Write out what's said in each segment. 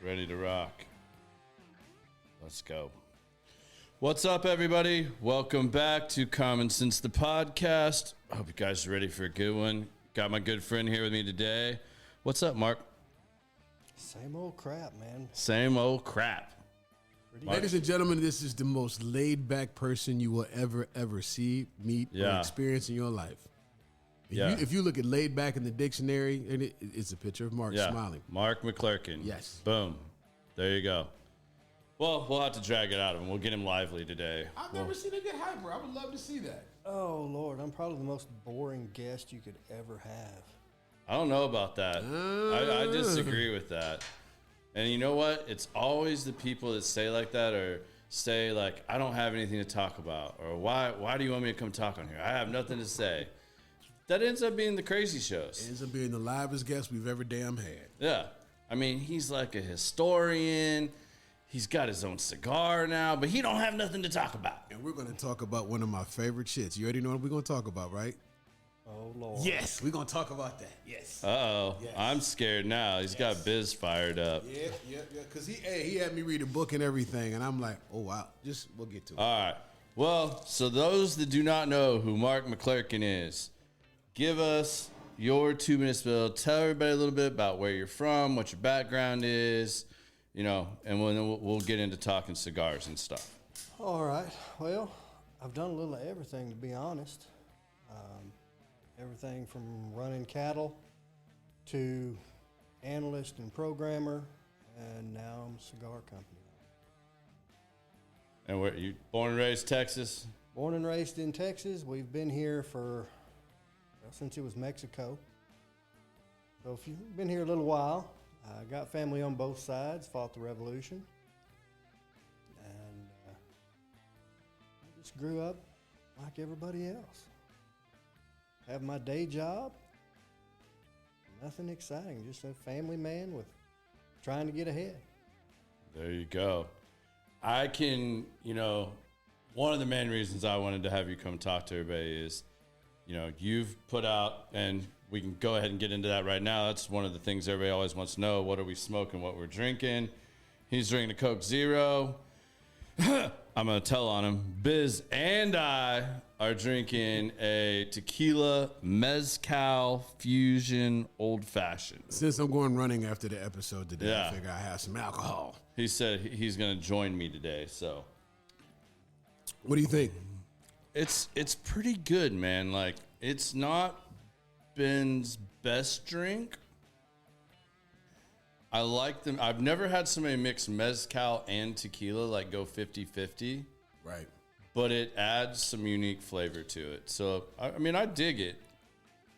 Ready to rock. Let's go. What's up, everybody? Welcome back to Common Sense, the podcast. I hope you guys are ready for a good one. Got my good friend here with me today. What's up, Mark? Same old crap, man. Same old crap. Ladies and gentlemen, this is the most laid-back person you will ever see, meet, or experience in your life. If you look at laid back in the dictionary, it's a picture of Mark smiling. Mark McClurkan. Yes. Boom. There you go. Well, we'll have to drag it out of him. We'll get him lively today. I've never seen him get hyper. I would love to see that. Oh, Lord. I'm probably the most boring guest you could ever have. I don't know about that. I disagree with that. And you know what? It's always the people that say like that or say like, I don't have anything to talk about. Or why do you want me to come talk on here? I have nothing to say. That ends up being the crazy shows. It ends up being the livest guest we've ever damn had. Yeah. I mean, he's like a historian. He's got his own cigar now, but he don't have nothing to talk about. And we're going to talk about one of my favorite shits. You already know what we're going to talk about, right? Oh, Lord. Yes, we're going to talk about that. Yes. Uh-oh. Yes. I'm scared now. He's got Biz fired up. Yeah. Because he had me read a book and everything, and I'm like, oh, wow. We'll get to it. All right. Well, so those that do not know who Mark McClurkan is, give us your 2 minutes, Bill. Tell everybody a little bit about where you're from, what your background is, and we'll get into talking cigars and stuff. All right. Well, I've done a little of everything, to be honest. Everything from running cattle to analyst and programmer, and now I'm a cigar company. And where you born and raised Texas? Born and raised in Texas. We've been here since it was Mexico. So if you've been here a little while, I got family on both sides, fought the revolution. And I just grew up like everybody else. Have my day job, nothing exciting, just a family man with trying to get ahead. There you go. I can, one of the main reasons I wanted to have you come talk to everybody is, you've put out, and we can go ahead and get into that right now. That's one of the things everybody always wants to know. What are we smoking? What we're drinking? He's drinking a Coke Zero. I'm going to tell on him. Biz and I are drinking a tequila mezcal fusion old fashioned. Since I'm going running after the episode today, I figure I have some alcohol. He said he's going to join me today. So, what do you think? It's pretty good, man. Like, it's not Ben's best drink. I like them. I've never had somebody mix mezcal and tequila, like go 50-50. Right. But it adds some unique flavor to it. So, I dig it.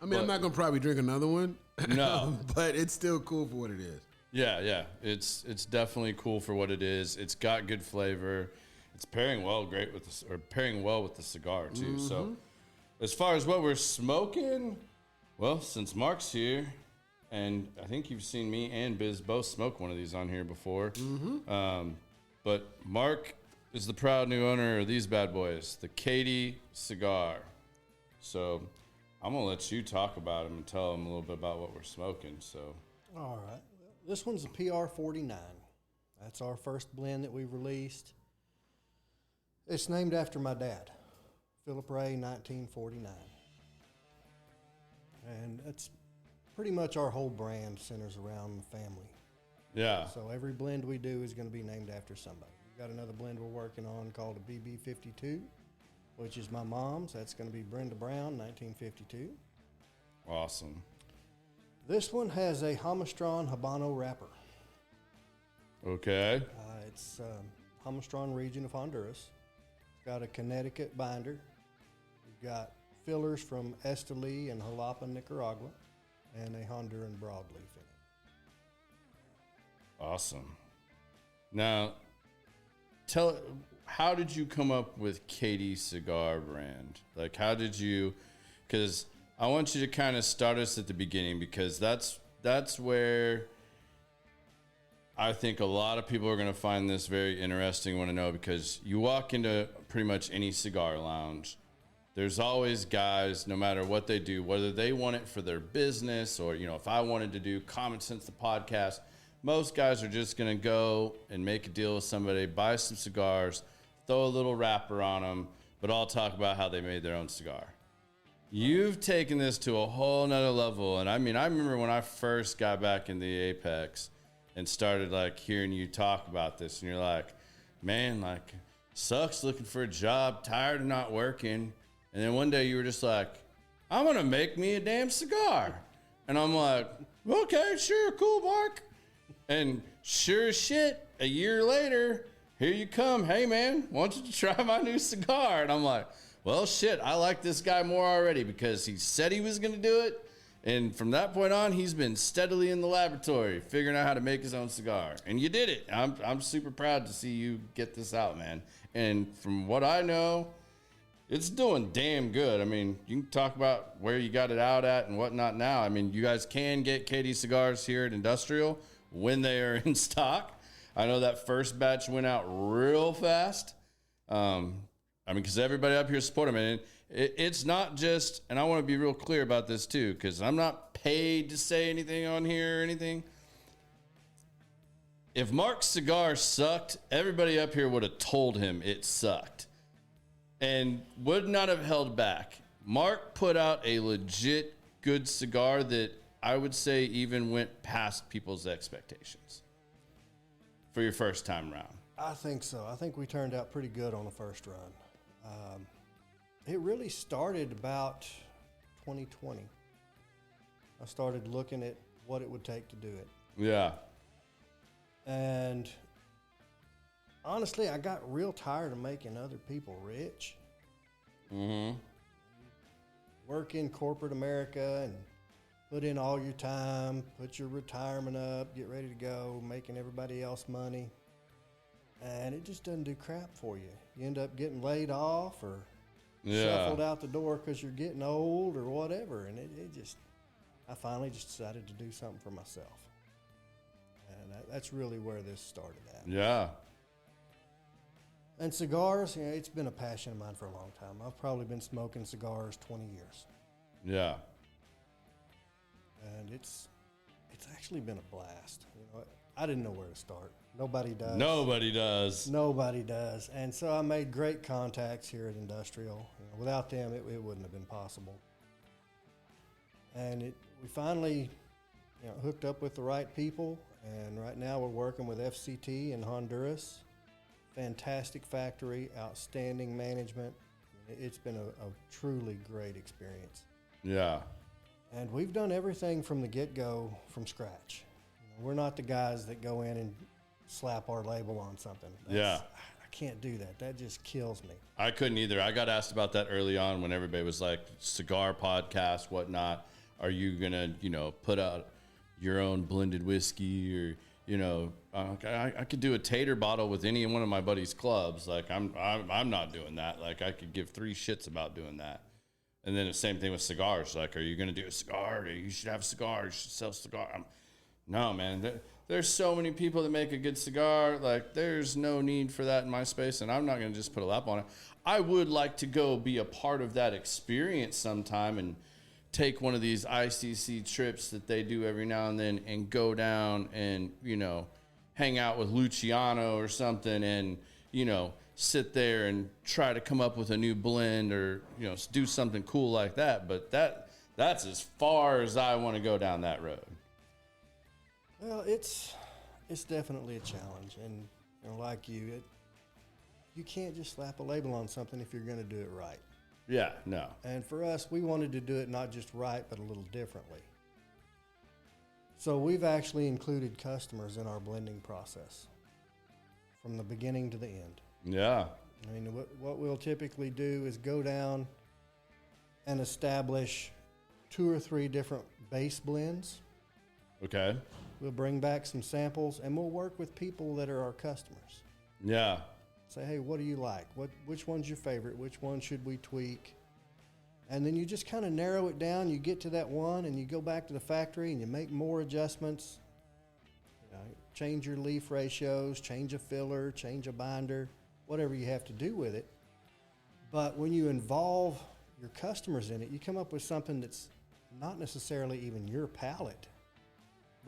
I'm not going to probably drink another one. No. But it's still cool for what it is. Yeah. It's definitely cool for what it is. It's got good flavor. It's pairing well with the cigar, too. Mm-hmm. So, as far as what we're smoking, well, since Mark's here, and I think you've seen me and Biz both smoke one of these on here before. Mm-hmm. But Mark is the proud new owner of these bad boys, the CATI Cigar. So I'm going to let you talk about them and tell them a little bit about what we're smoking. So, all right. This one's a PR49. That's our first blend that we released. It's named after my dad, Philip Ray, 1949. And it's pretty much our whole brand centers around the family. Yeah. So every blend we do is going to be named after somebody. We've got another blend we're working on called a BB52, which is my mom's. That's going to be Brenda Brown, 1952. Awesome. This one has a Jamastran Habano wrapper. Okay. It's Jamastran region of Honduras. It's got a Connecticut binder. We've got fillers from Esteli and Jalapa, Nicaragua, and a Honduran broadleaf in it. Awesome. Now, how did you come up with CATI Cigar brand? Like, how did you, because I want you to kind of start us at the beginning, because that's where I think a lot of people are going to find this very interesting, want to know, because you walk into pretty much any cigar lounge, there's always guys, no matter what they do, whether they want it for their business or, if I wanted to do Common Sense, the podcast, most guys are just going to go and make a deal with somebody, buy some cigars, throw a little wrapper on them, but all talk about how they made their own cigar. You've taken this to a whole nother level. And I mean, I remember when I first got back in the Apex and started like hearing you talk about this, and you're like, man, like, sucks looking for a job, tired of not working. And then one day you were just like, I'm going to make me a damn cigar. And I'm like, okay, sure, cool, Mark. And sure as shit, a year later, here you come. Hey, man, why don't you try my new cigar? And I'm like, well, shit, I like this guy more already because he said he was going to do it. And from that point on, he's been steadily in the laboratory figuring out how to make his own cigar. And you did it. I'm super proud to see you get this out, man. And from what I know, it's doing damn good. I mean, you can talk about where you got it out at and whatnot now. I mean, you guys can get CATI Cigars here at Industrial when they are in stock. I know that first batch went out real fast. I mean, because everybody up here support them. And it's not just, and I want to be real clear about this too, because I'm not paid to say anything on here or anything. If Mark's cigar sucked, everybody up here would have told him it sucked and would not have held back. Mark put out a legit good cigar that I would say even went past people's expectations for your first time around. I think so. I think we turned out pretty good on the first run. It really started about 2020. I started looking at what it would take to do it. Yeah. And honestly, I got real tired of making other people rich. Mm-hmm. Work in corporate America and put in all your time, put your retirement up, get ready to go, making everybody else money. And it just doesn't do crap for you. You end up getting laid off or shuffled out the door because you're getting old or whatever. And I finally just decided to do something for myself. And that's really where this started at. Yeah. And cigars, it's been a passion of mine for a long time. I've probably been smoking cigars 20 years. Yeah. And it's actually been a blast. I didn't know where to start. Nobody does. Nobody does. And so I made great contacts here at Industrial. Without them, it wouldn't have been possible. And we finally hooked up with the right people. And right now we're working with FCT in Honduras. Fantastic factory, outstanding management. It's been a truly great experience. Yeah. And we've done everything from the get-go from scratch. We're not the guys that go in and slap our label on something. I can't do that. That just kills me. I couldn't either. I got asked about that early on when everybody was like, cigar podcast, whatnot. Are you going to, put out your own blended whiskey or, I could do a tater bottle with any one of my buddies' clubs. Like, I'm not doing that. Like, I could give three shits about doing that. And then the same thing with cigars. Like, are you going to do a cigar? You should have a cigar. You should sell a cigar. No, man. There's so many people that make a good cigar. Like, there's no need for that in my space, and I'm not going to just put a lap on it. I would like to go be a part of that experience sometime and take one of these ICC trips that they do every now and then and go down and, hang out with Luciano or something and, sit there and try to come up with a new blend or, do something cool like that. But that's as far as I want to go down that road. Well, it's definitely a challenge, and like you can't just slap a label on something if you're going to do it right. Yeah, no. And for us, we wanted to do it not just right, but a little differently. So we've actually included customers in our blending process from the beginning to the end. Yeah. I mean, what we'll typically do is go down and establish 2 or 3 different base blends. Okay. We'll bring back some samples, and we'll work with people that are our customers. Yeah. Say, hey, what do you like? Which one's your favorite? Which one should we tweak? And then you just kind of narrow it down. You get to that one, and you go back to the factory, and you make more adjustments. Change your leaf ratios, change a filler, change a binder, whatever you have to do with it. But when you involve your customers in it, you come up with something that's not necessarily even your palate,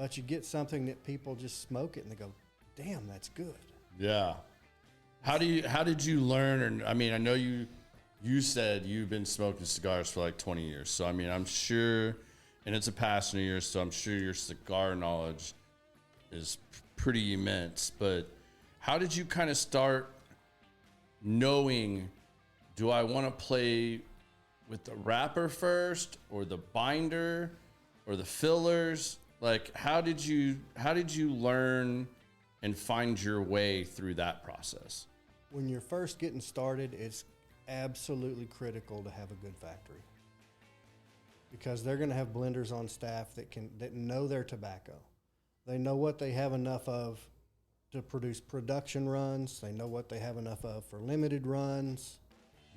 But you get something that people just smoke it and they go, damn, that's good. Yeah. How did you learn? Or, I mean, I know you said you've been smoking cigars for like 20 years. So, I mean, I'm sure, and it's a passion of yours, so I'm sure your cigar knowledge is pretty immense. But how did you kind of start knowing, do I want to play with the wrapper first or the binder or the fillers? Like, how did you learn and find your way through that process? When you're first getting started, it's absolutely critical to have a good factory, because they're going to have blenders on staff that know their tobacco. They know what they have enough of to produce production runs. They know what they have enough of for limited runs.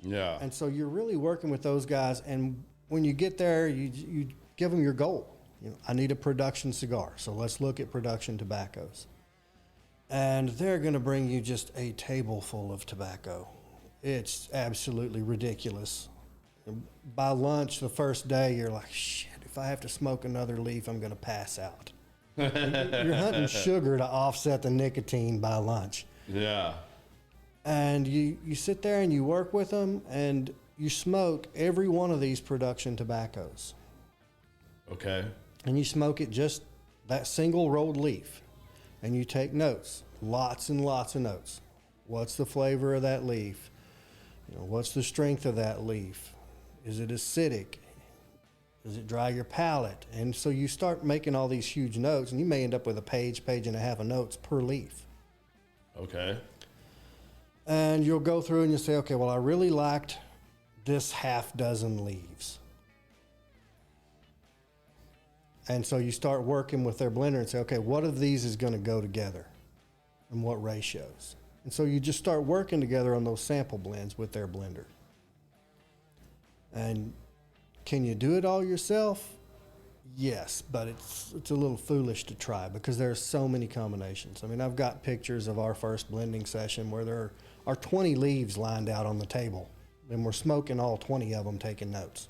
Yeah. And so you're really working with those guys. And when you get there, you give them your goal. You know, I need a production cigar, so let's look at production tobaccos. And they're going to bring you just a table full of tobacco. It's absolutely ridiculous. By lunch the first day, you're like, shit, if I have to smoke another leaf, I'm going to pass out. You're hunting sugar to offset the nicotine by lunch. Yeah. And you sit there and you work with them, and you smoke every one of these production tobaccos. Okay. And you smoke it just that single rolled leaf. And you take notes, lots and lots of notes. What's the flavor of that leaf? You know, what's the strength of that leaf? Is it acidic? Does it dry your palate? And so you start making all these huge notes, and you may end up with a page and a half of notes per leaf. Okay. And you'll go through and you'll say, okay, well, I really liked this half dozen leaves. And so you start working with their blender and say, okay, what of these is going to go together and what ratios? And so you just start working together on those sample blends with their blender. And can you do it all yourself? Yes, but it's a little foolish to try because there are so many combinations. I mean, I've got pictures of our first blending session where there are 20 leaves lined out on the table, and we're smoking all 20 of them, taking notes.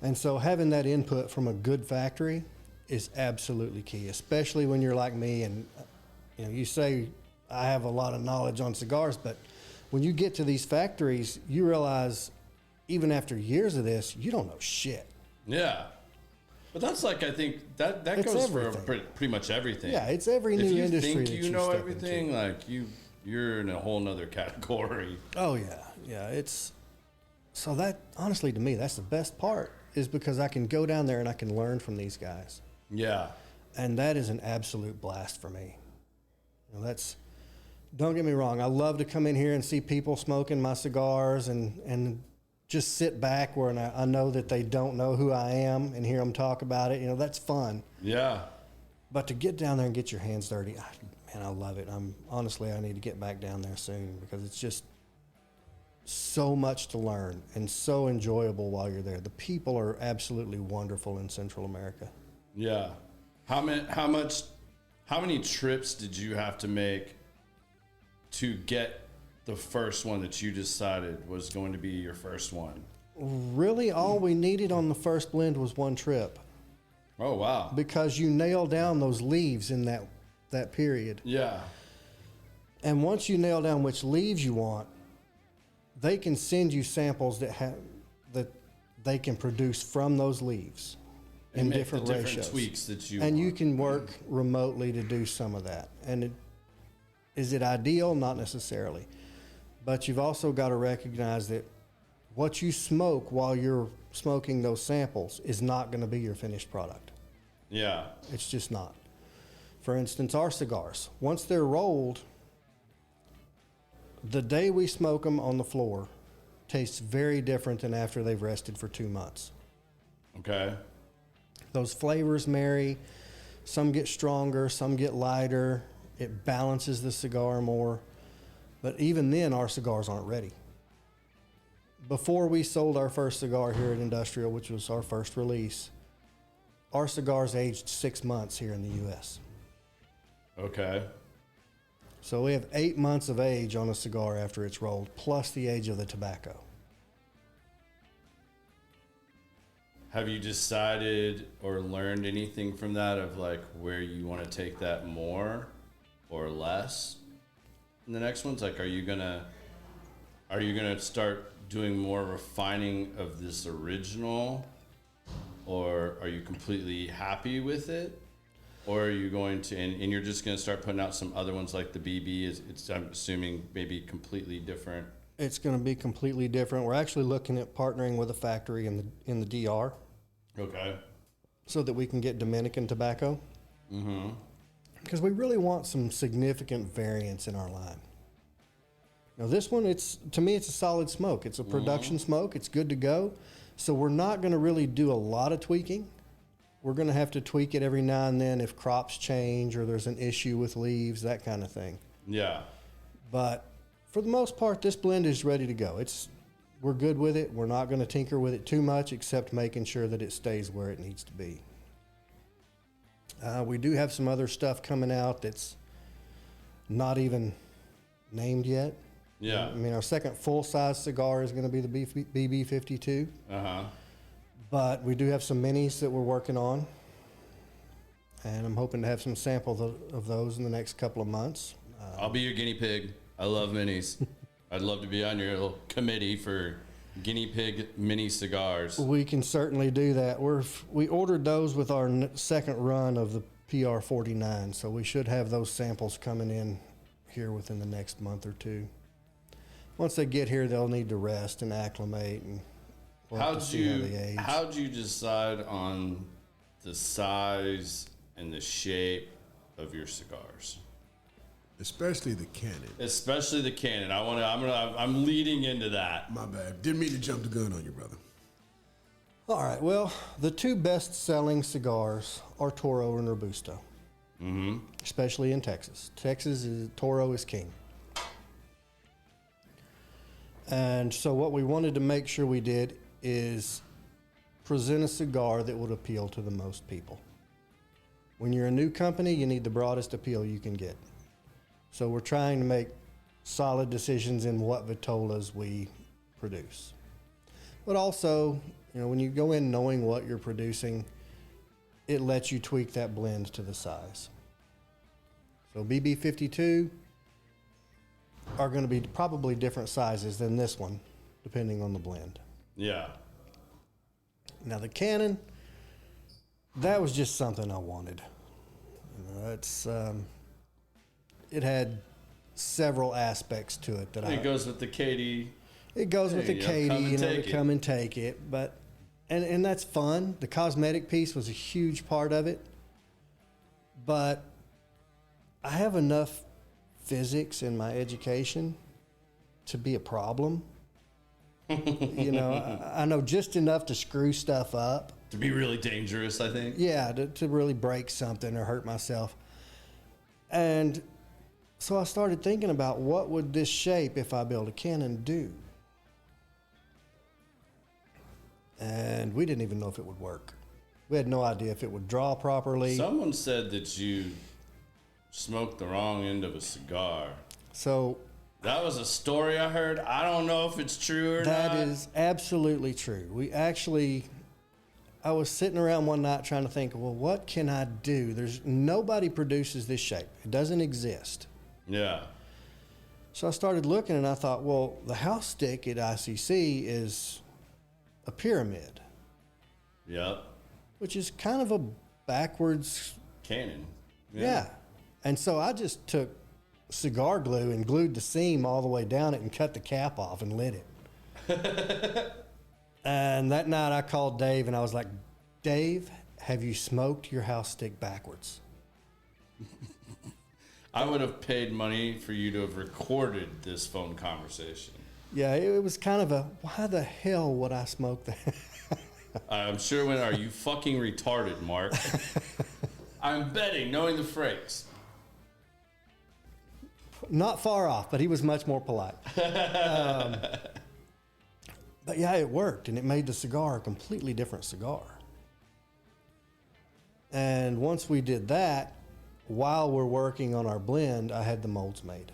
And so having that input from a good factory is absolutely key, especially when you're like me and you say I have a lot of knowledge on cigars, but when you get to these factories, you realize even after years of this, you don't know shit. Yeah. But that's like, I think that It's goes everything. for pretty much everything. Yeah, it's every new industry If you that think you you know step everything, into. like you're in a whole nother category. Oh yeah. So that, honestly, to me, that's the best part, is because I can go down there and I can learn from these guys. Yeah. And that is an absolute blast for me. Don't get me wrong, I love to come in here and see people smoking my cigars and just sit back where I know that they don't know who I am and hear them talk about it. That's fun. Yeah. But to get down there and get your hands dirty, I love it. I need to get back down there soon because it's just so much to learn and so enjoyable while you're there. The people are absolutely wonderful in Central America. Yeah. How many trips did you have to make to get the first one that you decided was going to be your first one? Really, all we needed on the first blend was one trip. Oh, wow. Because you nail down those leaves in that period. Yeah. And once you nail down which leaves you want, they can send you samples that they can produce from those leaves in make different the different ratios. tweaks that you and want. you can work remotely to do some of that. And is it ideal? Not necessarily. But you've also got to recognize that what you smoke while you're smoking those samples is not going to be your finished product. Yeah. It's just not. For instance, our cigars, once they're rolled, the day we smoke them on the floor tastes very different than after they've rested for 2 months. Okay. Those flavors marry. Some get stronger, some get lighter. It balances the cigar more. But even then, our cigars aren't ready. Before we sold our first cigar here at Industrial, which was our first release, our cigars aged 6 months here in the U.S. Okay. So we have 8 months of age on a cigar after it's rolled, plus the age of the tobacco. Have you decided or learned anything from that of like where you want to take that more or less in the next ones? Like, are you gonna start doing more refining of this original, or are you completely happy with it? Or are you going to, and you're just going to start putting out some other ones like the BB? It's I'm assuming maybe completely different. It's going to be completely different. We're actually looking at partnering with a factory in the DR. Okay. So that we can get Dominican tobacco. Mm-hmm. Because we really want some significant variance in our line. Now this one, to me, it's a solid smoke. It's a production smoke. It's good to go. So we're not going to really do a lot of tweaking. We're going to have to tweak it every now and then if crops change or there's an issue with leaves, that kind of thing. Yeah. But for the most part, this blend is ready to go. We're good with it. We're not going to tinker with it too much except making sure that it stays where it needs to be. We do have some other stuff coming out that's not even named yet. Yeah. I mean, our second full-size cigar is going to be the BB52. Uh-huh. But we do have some minis that we're working on, and I'm hoping to have some samples of those in the next couple of months. I'll be your guinea pig. I love minis. I'd love to be on your little committee for guinea pig mini cigars. We can certainly do that. We ordered those with our second run of the PR49, so we should have those samples coming in here within the next month or two. Once they get here, they'll need to rest and acclimate and how'd you decide on the size and the shape of your cigars? Especially the Canon. Especially the Canon. I'm leading into that. My bad. Didn't mean to jump the gun on you, brother. All right. Well, the two best-selling cigars are Toro and Robusto. Mm-hmm. Especially in Texas. Toro is king. And so what we wanted to make sure we did is present a cigar that would appeal to the most people. When you're a new company, you need the broadest appeal you can get. So we're trying to make solid decisions in what vitolas we produce. But also, when you go in knowing what you're producing, it lets you tweak that blend to the size. So BB52 are going to be probably different sizes than this one, depending on the blend. Yeah. Now the Canon, that was just something I wanted. It had several aspects to it that it goes with the CATI. It goes with the CATI, come and take it. But and that's fun. The cosmetic piece was a huge part of it. But I have enough physics in my education to be a problem. I know just enough to screw stuff up. To be really dangerous, I think. Yeah, to really break something or hurt myself. And so I started thinking about what would this shape, if I build a Canon, do? And we didn't even know if it would work. We had no idea if it would draw properly. Someone said that you smoked the wrong end of a cigar. So that was a story I heard. I don't know if it's true or not. That is absolutely true. I was sitting around one night trying to think, well, what can I do? Nobody produces this shape. It doesn't exist. Yeah. So I started looking and I thought, well, the house stick at ICC is a pyramid. Yep. Which is kind of a backwards Canon. Yeah. And so I just took cigar glue and glued the seam all the way down it and cut the cap off and lit it. And that night I called Dave and I was like, Dave, have you smoked your house stick backwards? I would have paid money for you to have recorded this phone conversation. Yeah, it was kind of why the hell would I smoke that? I'm sure are you fucking retarded, Mark? I'm betting, knowing the phrase. Not far off, but he was much more polite. But yeah, it worked, and it made the cigar a completely different cigar. And once we did that, while we're working on our blend, I had the molds made.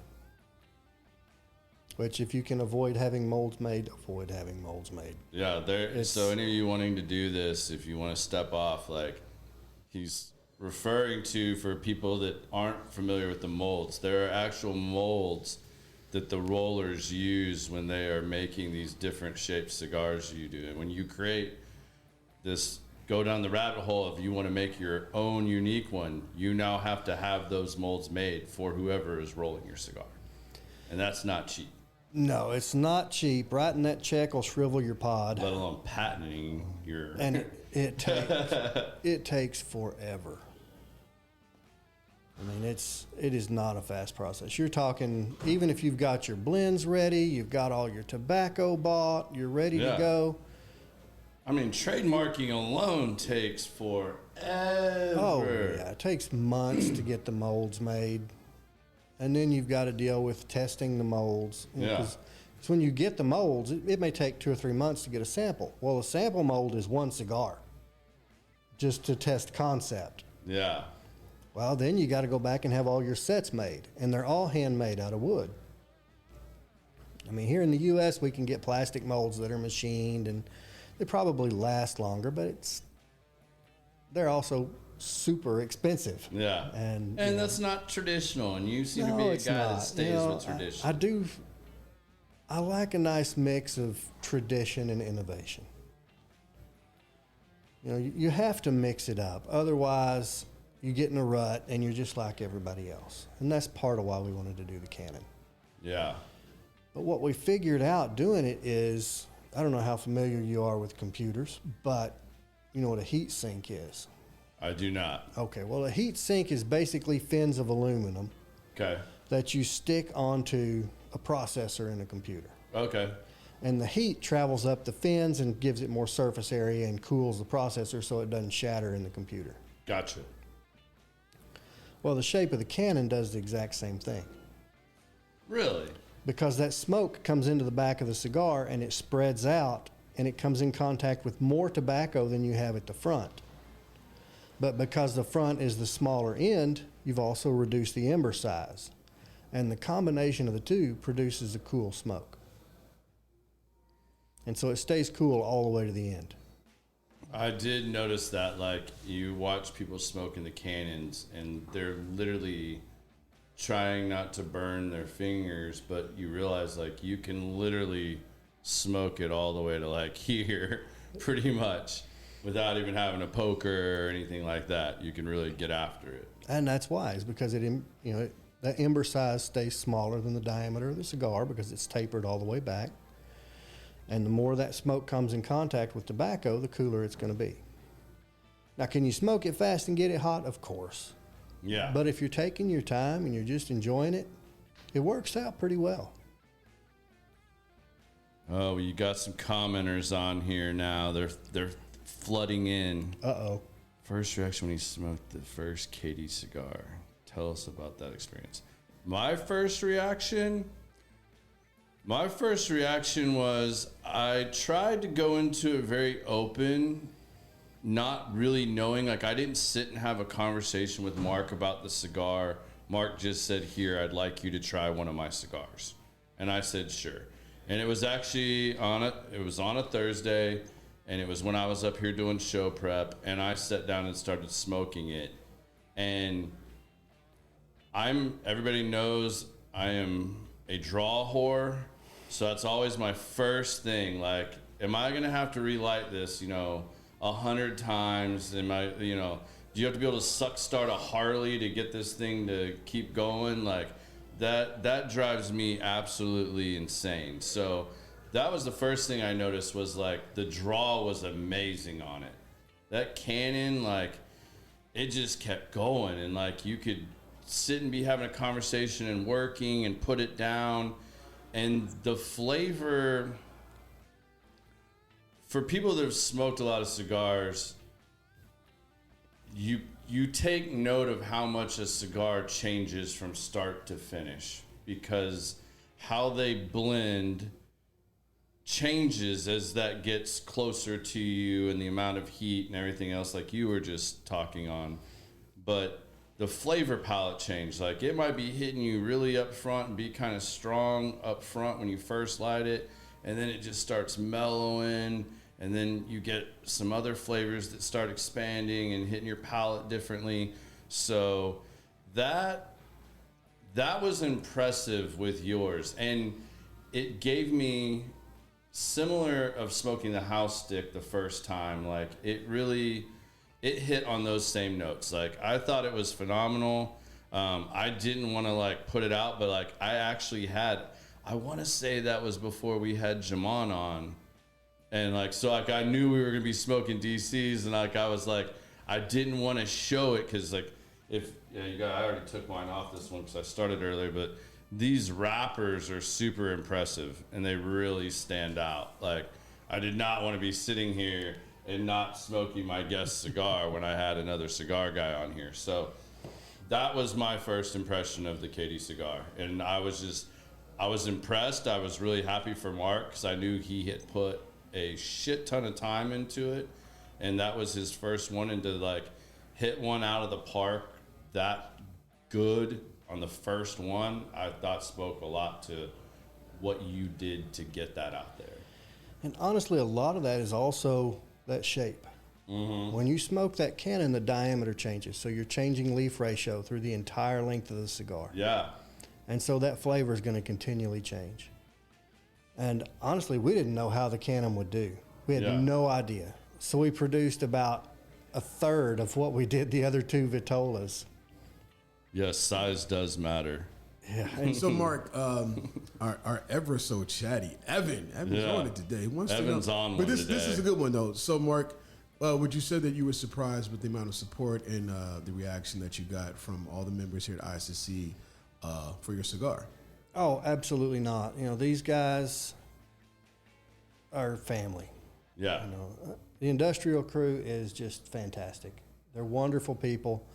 Which, if you can avoid having molds made, avoid having molds made. Yeah, so any of you wanting to do this, if you want to step off, like he's referring to, for people that aren't familiar with the molds, there are actual molds that the rollers use when they are making these different shaped cigars you do. And when you create this, go down the rabbit hole, if you want to make your own unique one, you now have to have those molds made for whoever is rolling your cigar. And that's not cheap. No, it's not cheap. Writing that check will shrivel your pod. Let alone patenting your... And it takes forever. I mean, it is not a fast process. You're talking, even if you've got your blends ready, you've got all your tobacco bought, you're ready to go. I mean, trademarking alone takes forever. Oh, yeah. It takes months to get the molds made. And then you've got to deal with testing the molds. Because when you get the molds, it may take 2 or 3 months to get a sample. Well, a sample mold is one cigar, just to test concept. Yeah. Well, then you got to go back and have all your sets made. And they're all handmade out of wood. I mean, here in the U.S., we can get plastic molds that are machined, and they probably last longer, but they're also super expensive. Yeah. And that's not traditional, and you seem to be a guy that stays with tradition. I like a nice mix of tradition and innovation. You have to mix it up. Otherwise, you get in a rut and you're just like everybody else. And that's part of why we wanted to do the Canon. Yeah. But what we figured out doing it is, I don't know how familiar you are with computers, but you know what a heat sink is? I do not. Okay, well, a heat sink is basically fins of aluminum that you stick onto a processor in a computer. Okay. And the heat travels up the fins and gives it more surface area and cools the processor so it doesn't shatter in the computer. Gotcha. Well, the shape of the Canon does the exact same thing. Really? Because that smoke comes into the back of the cigar and it spreads out and it comes in contact with more tobacco than you have at the front. But because the front is the smaller end, you've also reduced the ember size. And the combination of the two produces a cool smoke. And so it stays cool all the way to the end. I did notice that, like, you watch people smoke in the Canons, and they're literally trying not to burn their fingers, but you realize, like, you can literally smoke it all the way to, like, here, pretty much, without even having a poker or anything like that. You can really get after it. And that's why, is because the ember size stays smaller than the diameter of the cigar because it's tapered all the way back. And the more that smoke comes in contact with tobacco, the cooler it's going to be. Now, can you smoke it fast and get it hot? Of course. Yeah. But if you're taking your time and you're just enjoying it, it works out pretty well. Oh, you got some commenters on here now. They're flooding in. Uh-oh. First reaction when you smoked the first CATI cigar. Tell us about that experience. My first reaction was I tried to go into it very open, not really knowing. Like, I didn't sit and have a conversation with Mark about the cigar. Mark just said, "Here, I'd like you to try one of my cigars." And I said, "Sure." And it was actually on a Thursday, and it was when I was up here doing show prep, and I sat down and started smoking it. And everybody knows I am a draw whore, so that's always my first thing. Like, am I gonna have to relight this, 100 times? Do you have to be able to start a Harley to get this thing to keep going? Like, that drives me absolutely insane. So that was the first thing I noticed, was like the draw was amazing on it. That Canon, like, it just kept going, and like you could sit and be having a conversation and working and put it down. And the flavor, for people that have smoked a lot of cigars, you take note of how much a cigar changes from start to finish, because how they blend changes as that gets closer to you, and the amount of heat and everything else, like you were just talking on. But the flavor palette change. Like it might be hitting you really up front and be kind of strong up front when you first light it, and then it just starts mellowing, and then you get some other flavors that start expanding and hitting your palate differently. So that was impressive with yours, and it gave me similar of smoking the house stick the first time. Like it hit on those same notes. Like I thought it was phenomenal. I didn't want to like put it out, but like I want to say that was before we had Jamon on, and like so like I knew we were gonna be smoking DCs, and like I was like I didn't want to show it because like if I already took mine off this one because I started earlier, but these wrappers are super impressive and they really stand out. Like I did not want to be sitting here and not smoking my guest cigar when I had another cigar guy on here. So that was my first impression of the CATI cigar. And I was impressed. I was really happy for Mark because I knew he had put a shit ton of time into it. And that was his first one, and to like hit one out of the park that good on the first one, I thought spoke a lot to what you did to get that out there. And honestly, a lot of that is also that shape. Mm-hmm. When you smoke that cannon, the diameter changes. So you're changing leaf ratio through the entire length of the cigar. Yeah. And so that flavor is going to continually change. And honestly, we didn't know how the cannon would do. We had no idea. So we produced about a third of what we did the other two Vitolas. Yes, size does matter. Yeah. And so, Mark, our ever so chatty Evan's on it today. Evan's on but one this today. This is a good one though. So, Mark, would you say that you were surprised with the amount of support and the reaction that you got from all the members here at ISSC for your cigar? Oh, absolutely not. You know, these guys are family. Yeah. You know, the industrial crew is just fantastic. They're wonderful people.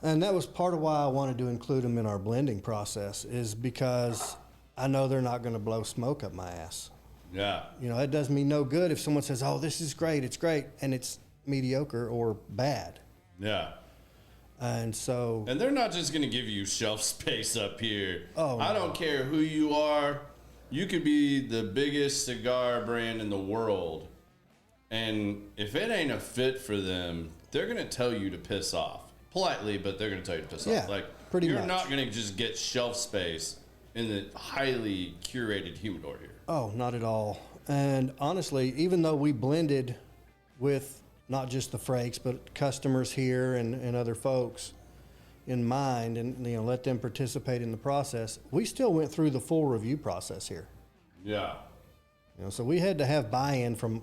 And that was part of why I wanted to include them in our blending process, is because I know they're not going to blow smoke up my ass. Yeah. You know, it does me no good if someone says, oh, this is great, it's great, and it's mediocre or bad. Yeah. And so... And they're not just going to give you shelf space up here. Oh, I don't care who you are. You could be the biggest cigar brand in the world. And if it ain't a fit for them, they're going to tell you to piss off. Politely, but they're going to tell you to piss off. Like, pretty you're much. not going to just get shelf space in the highly curated humidor here. Oh, not at all. And honestly, even though we blended with not just the Frakes, but customers here and other folks in mind, and you know, let them participate in the process, we still went through the full review process here. Yeah. You know, so we had to have buy-in from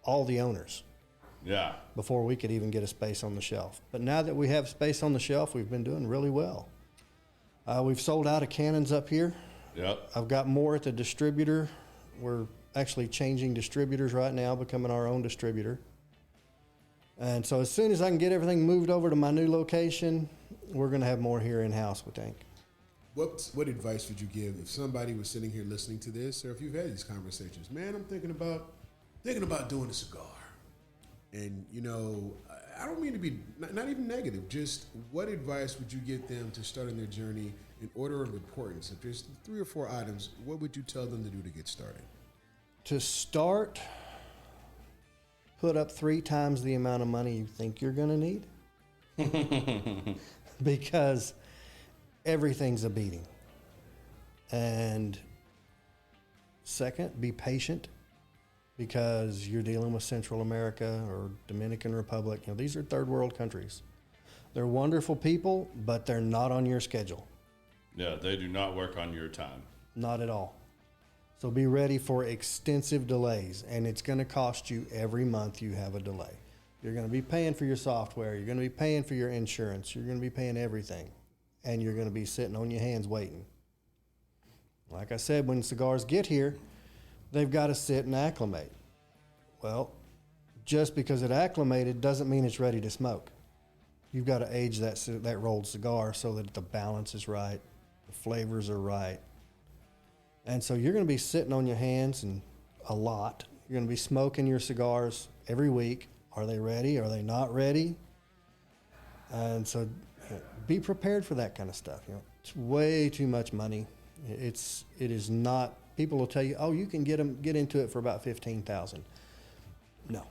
all the owners. Yeah. Before we could even get a space on the shelf. But now that we have space on the shelf, we've been doing really well. We've sold out of cannons up here. Yep. I've got more at the distributor. We're actually changing distributors right now, becoming our own distributor. And so as soon as I can get everything moved over to my new location, we're going to have more here in-house, we think. What advice would you give if somebody was sitting here listening to this, or if you've had these conversations? Man, I'm thinking about doing a cigar. And, you know, I don't mean to be not even negative, just what advice would you give them to start on their journey in order of importance? If there's 3 or 4 items, what would you tell them to do to get started? To start, put up 3 times the amount of money you think you're going to need. Because everything's a beating. And second, be patient. Because you're dealing with Central America or Dominican Republic. You know, these are third world countries. They're wonderful people, but they're not on your schedule. Yeah, they do not work on your time. Not at all. So be ready for extensive delays, and it's going to cost you every month you have a delay. You're going to be paying for your software. You're going to be paying for your insurance. You're going to be paying everything, and you're going to be sitting on your hands waiting. Like I said, when cigars get here, they've got to sit and acclimate. Well, just because it acclimated doesn't mean it's ready to smoke. You've got to age that rolled cigar so that the balance is right, the flavors are right. And so you're going to be sitting on your hands and a lot. You're going to be smoking your cigars every week. Are they ready? Are they not ready? And so be prepared for that kind of stuff. You know, it's way too much money. It is not. People will tell you, oh, you can get into it for about $15,000. No.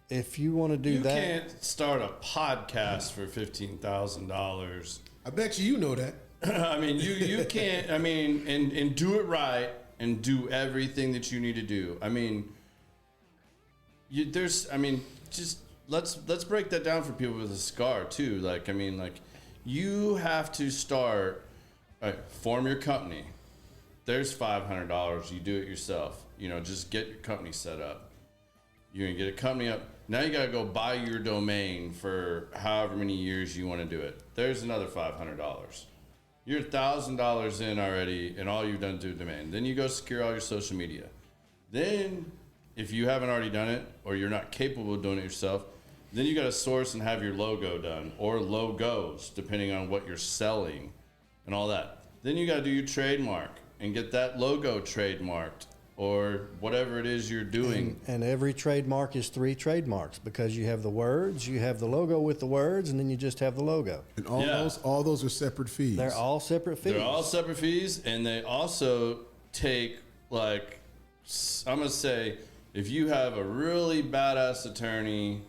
If you want to do that, you can't start a podcast for $15,000. I bet you know that. I mean, you can't. I mean, and do it right and do everything that you need to do. I mean, just let's break that down for people with a cigar too. Like, I mean, like, you have to start. Form your company. There's $500. You do it yourself. You know, just get your company set up. You're gonna get a company up. Now you gotta go buy your domain for however many years you want to do it. There's another $500. You're $1,000 in already, and all you've done is do a domain. Then you go secure all your social media. Then, if you haven't already done it, or you're not capable of doing it yourself, then you gotta source and have your logo done, or logos, depending on what you're selling, and all that. Then you gotta do your trademark and get that logo trademarked, or whatever it is you're doing. And every trademark is 3 trademarks, because you have the words, you have the logo with the words, and then you just have the logo. And all those are separate fees. They're all separate fees. They're all separate fees, and they also take, like, I'm gonna say, if you have a really badass attorney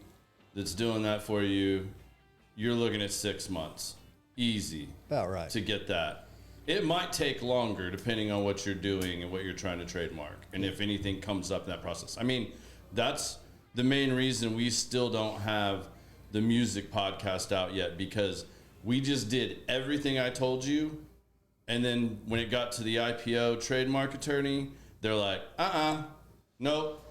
that's doing that for you, you're looking at 6 months. Easy. About right. To get that. It might take longer depending on what you're doing and what you're trying to trademark, and if anything comes up in that process. I mean, that's the main reason we still don't have the music podcast out yet, because we just did everything I told you, and then when it got to the IPO trademark attorney, they're like, nope,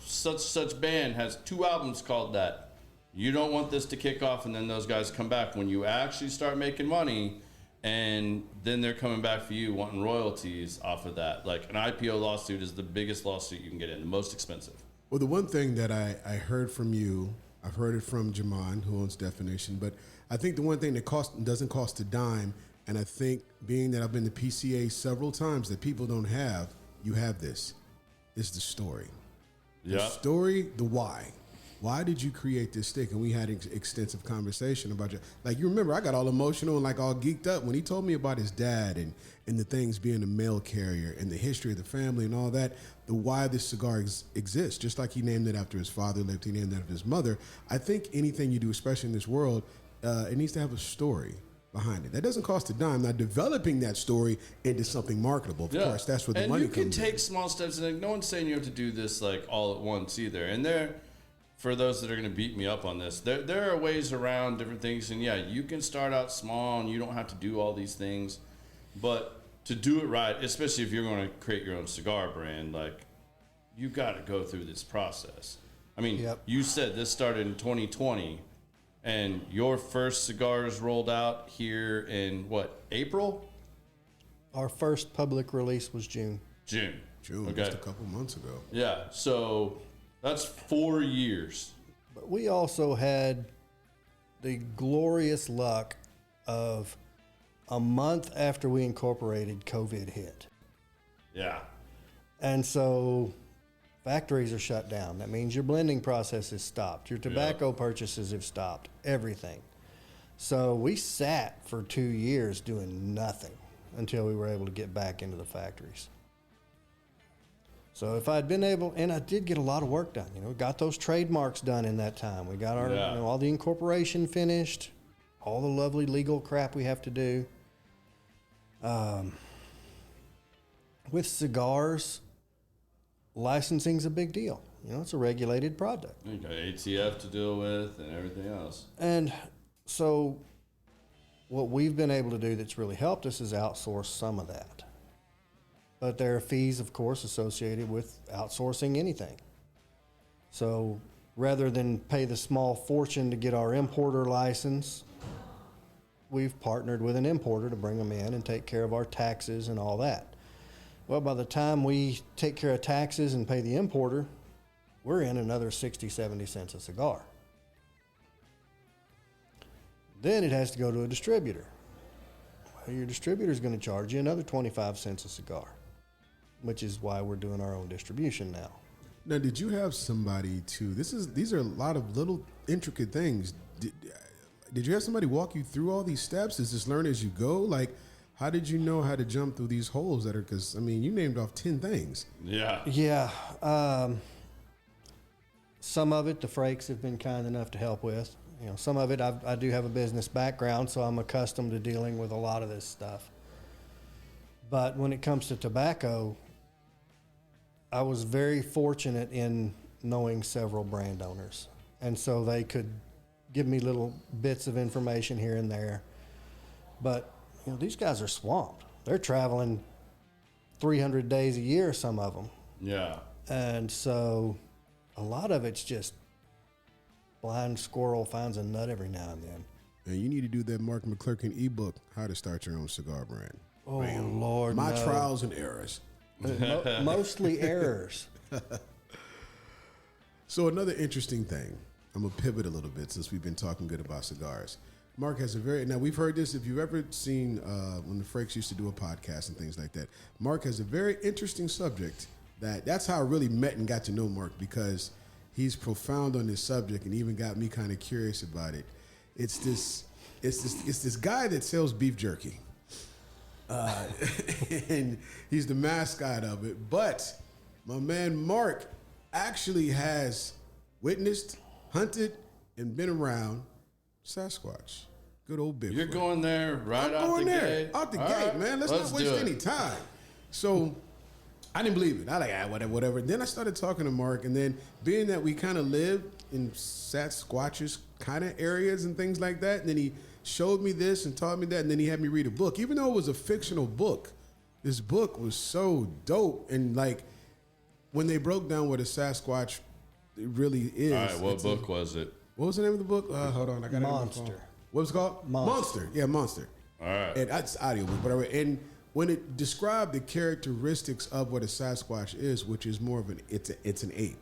such band has 2 albums called that. You don't want this to kick off, and then those guys come back when you actually start making money. And then they're coming back for you wanting royalties off of that. Like, an IPO lawsuit is the biggest lawsuit you can get in, the most expensive. Well, the one thing that I heard from you, I've heard it from Jaman, who owns Definition, but I think the one thing that doesn't cost a dime, and I think being that I've been to PCA several times that people don't have, you have this, is the story. Yeah. The story, the why. Why did you create this stick? And we had an extensive conversation about you. Like, you remember, I got all emotional and like all geeked up when he told me about his dad and the things being a mail carrier and the history of the family and all that, the why this cigar exists. Just like he named it after his father lived, he named it after his mother. I think anything you do, especially in this world, it needs to have a story behind it. That doesn't cost a dime. Now, developing that story into something marketable, of course, that's where the money comes in. And you can take small steps. And no one's saying you have to do this like all at once either. And for those that are going to beat me up on this, there are ways around different things. And yeah, you can start out small and you don't have to do all these things. But to do it right, especially if you're going to create your own cigar brand, like, you got to go through this process. I mean, You said this started in 2020, and your first cigars rolled out here in what, April? Our first public release was June. June, okay. Just a couple months ago. Yeah, so that's 4 years. But we also had the glorious luck of a month after we incorporated, COVID hit. Yeah. And so factories are shut down. That means your blending process is stopped. Your tobacco purchases have stopped. Everything. So we sat for 2 years doing nothing until we were able to get back into the factories. So if I'd been able, and I did get a lot of work done, got those trademarks done in that time. We got our, all the incorporation finished, all the lovely legal crap we have to do. With cigars, licensing's a big deal. It's a regulated product. You got ATF to deal with and everything else. And so what we've been able to do that's really helped us is outsource some of that. But there are fees, of course, associated with outsourcing anything. So rather than pay the small fortune to get our importer license, we've partnered with an importer to bring them in and take care of our taxes and all that. Well, by the time we take care of taxes and pay the importer, we're in another 60, 70 cents a cigar. Then it has to go to a distributor. Well, your distributor is going to charge you another 25 cents a cigar, which is why we're doing our own distribution now. Now, did you have somebody these are a lot of little intricate things. did you have somebody walk you through all these steps? Is this learn as you go? Like, how did you know how to jump through these holes that are, because, I mean, you named off 10 things. Yeah. Yeah. Some of it the Frakes have been kind enough to help with. You know, some of it I do have a business background, so I'm accustomed to dealing with a lot of this stuff. But when it comes to tobacco, I was very fortunate in knowing several brand owners. And so they could give me little bits of information here and there. But, you know, these guys are swamped. They're traveling 300 days a year, some of them. Yeah. And so a lot of it's just blind squirrel finds a nut every now and then. And you need to do that Mark McClurkan ebook, How to Start Your Own Cigar Brand. Oh, man. Lord, My no. trials and errors. Mostly errors. So another interesting thing, I'm going to pivot a little bit since we've been talking good about cigars. Mark has a now we've heard this, if you've ever seen when the Frakes used to do a podcast and things like that, Mark has a very interesting subject that's how I really met and got to know Mark, because he's profound on this subject and even got me kind of curious about it. It's this guy that sells beef jerky. And he's the mascot of it. But my man Mark actually has witnessed, hunted, and been around Sasquatch. Good old Bigfoot. You're going there right I'm out going the there, gate. out the All gate, right, man. Let's not waste any time. So I didn't believe it. I like, whatever. Then I started talking to Mark, and then being that we kind of lived in Sasquatches kind of areas and things like that, and then he showed me this and taught me that, and then he had me read a book. Even though it was a fictional book, this book was so dope. And like when they broke down what a Sasquatch really is. All right, what book was it? What was the name of the book? Hold on, I got it. Monster. What was it called? Monster. Yeah, Monster. All right. And that's audio book, whatever. And when it described the characteristics of what a Sasquatch is, which is more of it's an ape.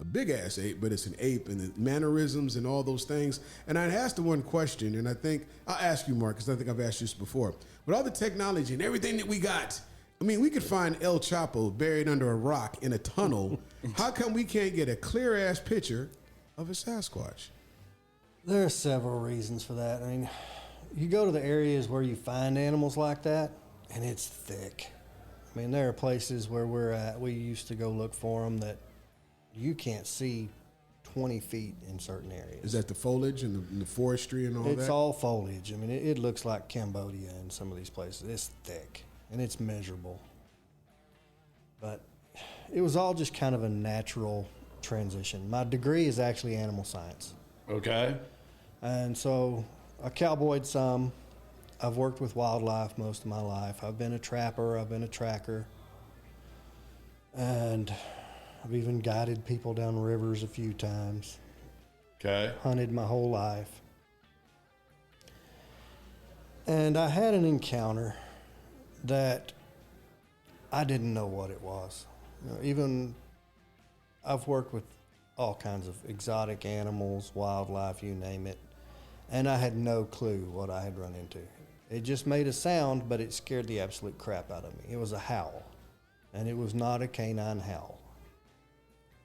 A big ass ape, but it's an ape, and the mannerisms and all those things. And I asked the one question, and I think I'll ask you, Mark, because I think I've asked you this before. With all the technology and everything that we got, I mean, we could find El Chapo buried under a rock in a tunnel. How come we can't get a clear ass picture of a Sasquatch? There are several reasons for that. I mean, you go to the areas where you find animals like that, and it's thick. I mean, there are places where we're at, we used to go look for them that you can't see 20 feet in certain areas. Is that the foliage and the forestry and all that? It's all foliage. I mean, it looks like Cambodia in some of these places. It's thick, and it's measurable. But it was all just kind of a natural transition. My degree is actually animal science. Okay. And so I cowboyed some. I've worked with wildlife most of my life. I've been a trapper. I've been a tracker. And I've even guided people down rivers a few times. Okay. Hunted my whole life. And I had an encounter that I didn't know what it was. You know, even I've worked with all kinds of exotic animals, wildlife, you name it. And I had no clue what I had run into. It just made a sound, but it scared the absolute crap out of me. It was a howl, and it was not a canine howl.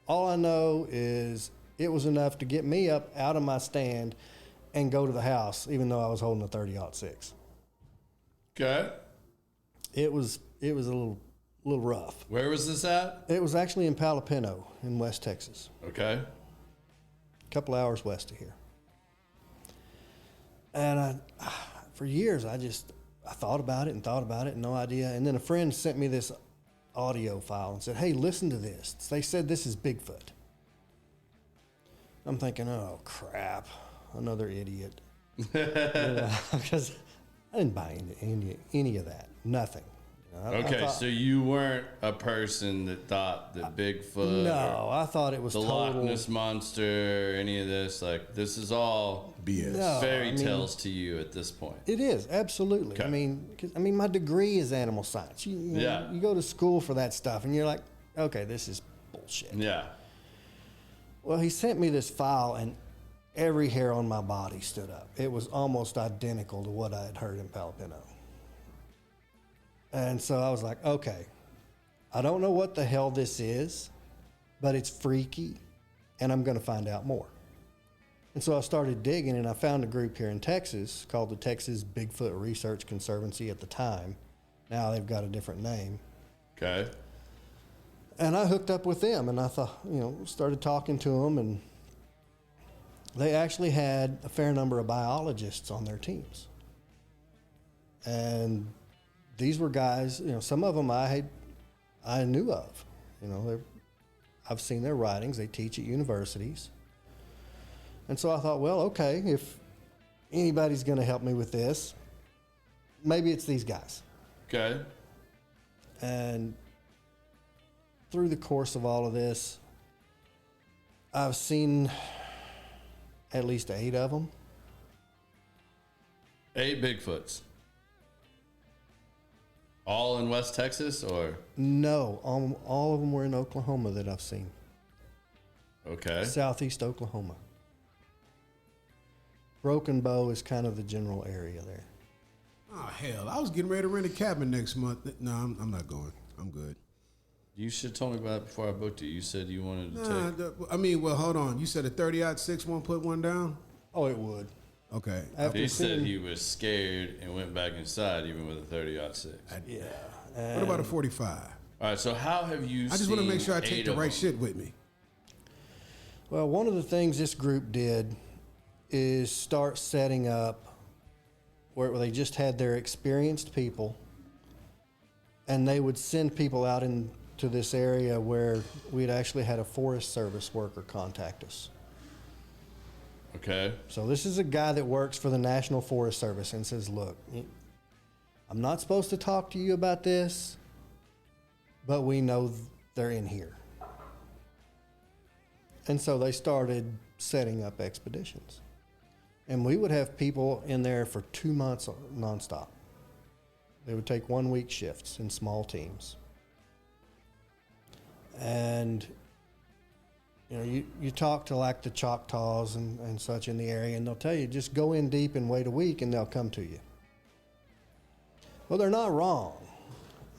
All I know is it was enough to get me up out of my stand and go to the house, even though I was holding a 30-06. Okay. It was a little rough. Where was this at? It was actually in Palapino in West Texas. Okay. A couple hours west of here. And for years, I thought about it, no idea. And then a friend sent me this audio file and said, "Hey, listen to this. They said this is Bigfoot." I'm thinking, oh, crap, another idiot. Because I didn't buy into any of that, nothing. Okay, so you weren't a person that thought that Bigfoot, no, I thought it was the total Loch Ness Monster, any of this. Like, this is all BS. No, fairy tales to you at this point. It is, absolutely. Okay. I mean, my degree is animal science. You go to school for that stuff, and you're like, okay, this is bullshit. Yeah. Well, he sent me this file, and every hair on my body stood up. It was almost identical to what I had heard in Palapino. And so I was like, okay, I don't know what the hell this is, but it's freaky, and I'm going to find out more. And so I started digging, and I found a group here in Texas called the Texas Bigfoot Research Conservancy at the time. Now they've got a different name. Okay. And I hooked up with them, and I thought, started talking to them, and they actually had a fair number of biologists on their teams. And these were guys, some of them I knew of. I've seen their writings. They teach at universities. And so I thought, well, okay, if anybody's going to help me with this, maybe it's these guys. Okay. And through the course of all of this, I've seen at least 8 of them. 8 Bigfoots. All in West Texas, or? No, all of them were in Oklahoma that I've seen. Okay. Southeast Oklahoma. Broken Bow is kind of the general area there. Oh, hell. I was getting ready to rent a cabin next month. No, I'm not going. I'm good. You should have told me about it before I booked it. You said you wanted to take... well, hold on. You said a 30-06 won't put one down? Oh, it would. Okay. He said he was scared and went back inside even with a 30-06. Yeah. What about a 45? All right, so how have you I just want to make sure I take the right shit with me. Well, one of the things this group did is start setting up where they just had their experienced people, and they would send people out into this area where we'd actually had a Forest Service worker contact us. Okay. So this is a guy that works for the National Forest Service and says, look, I'm not supposed to talk to you about this, but we know they're in here. And so they started setting up expeditions. And we would have people in there for 2 months nonstop. They would take 1-week shifts in small teams. And you talk to like the Choctaws and such in the area, and they'll tell you, just go in deep and wait a week and they'll come to you. Well, they're not wrong.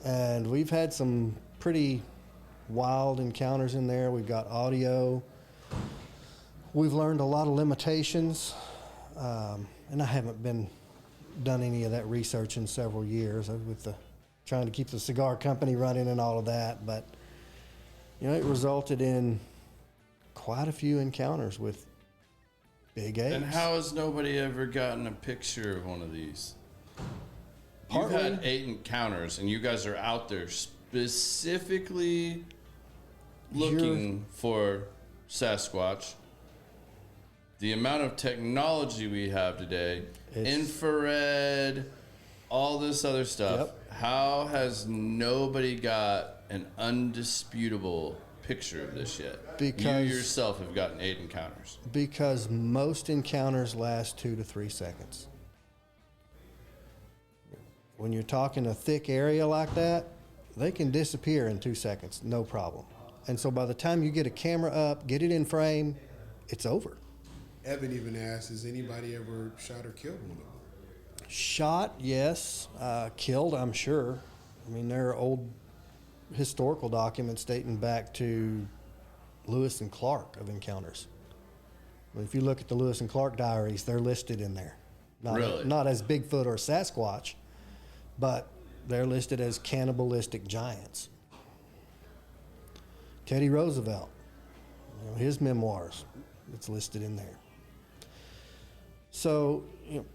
And we've had some pretty wild encounters in there. We've got audio. We've learned a lot of limitations. And I haven't done any of that research in several years with trying to keep the cigar company running and all of that. But, it resulted in quite a few encounters with big apes. And how has nobody ever gotten a picture of one of these? Partly, You've had 8 encounters, and you guys are out there specifically looking for Sasquatch. The amount of technology we have today, infrared, all this other stuff. Yep. How has nobody got an undisputable picture of this yet? Because you yourself have gotten 8 encounters. Because most encounters last 2 to 3 seconds. When you're talking a thick area like that, they can disappear in 2 seconds, no problem. And so by the time you get a camera up, get it in frame, it's over. Evan even asked, has anybody ever shot or killed one of them? Shot, yes. Killed, I'm sure. I mean, there are old historical documents dating back to Lewis and Clark of encounters. If you look at the Lewis and Clark diaries, they're listed in there. Not as Bigfoot or Sasquatch, but they're listed as cannibalistic giants. Teddy Roosevelt, his memoirs, it's listed in there. So,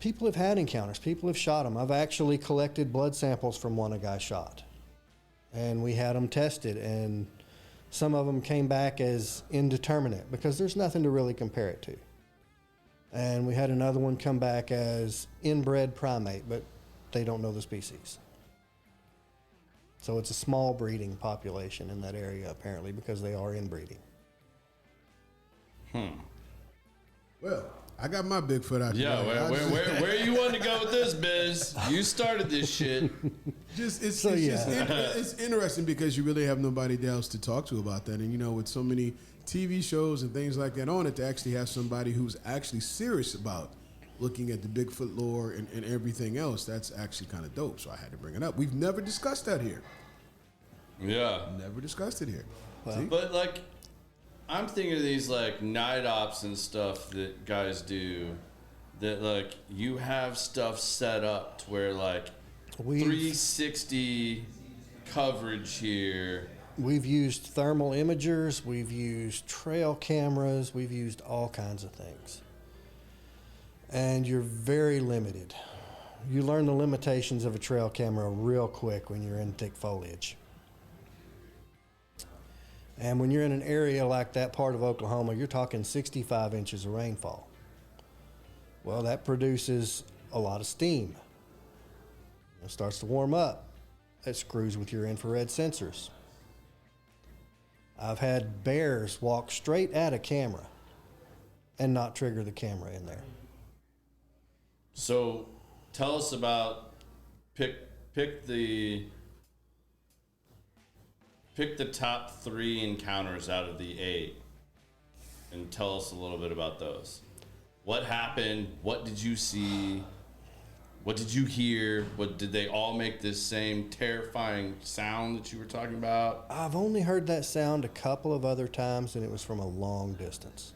people have had encounters. People have shot them. I've actually collected blood samples from one a guy shot. And we had them tested, and some of them came back as indeterminate because there's nothing to really compare it to. And we had another one come back as inbred primate, but they don't know the species. So it's a small breeding population in that area, apparently, because they are inbreeding. Well, I got my Bigfoot out there. Yeah, where you want to go with this, Biz? You started this shit. It's interesting because you really have nobody else to talk to about that. And, with so many TV shows and things like that on it, to actually have somebody who's actually serious about looking at the Bigfoot lore and everything else, that's actually kind of dope. So I had to bring it up. We've never discussed that here. Yeah. Never discussed it here. Well, but I'm thinking of these like night ops and stuff that guys do, that like you have stuff set up to where like 360 coverage here. We've used thermal imagers, we've used trail cameras, we've used all kinds of things. And you're very limited. You learn the limitations of a trail camera real quick when you're in thick foliage. And when you're in an area like that part of Oklahoma, you're talking 65 inches of rainfall. Well, that produces a lot of steam. It starts to warm up. That screws with your infrared sensors. I've had bears walk straight at a camera and not trigger the camera in there. So tell us about pick the top 3 encounters out of the 8 and tell us a little bit about those. What happened? What did you see? What did you hear? What did they all make this same terrifying sound that you were talking about? I've only heard that sound a couple of other times, and it was from a long distance.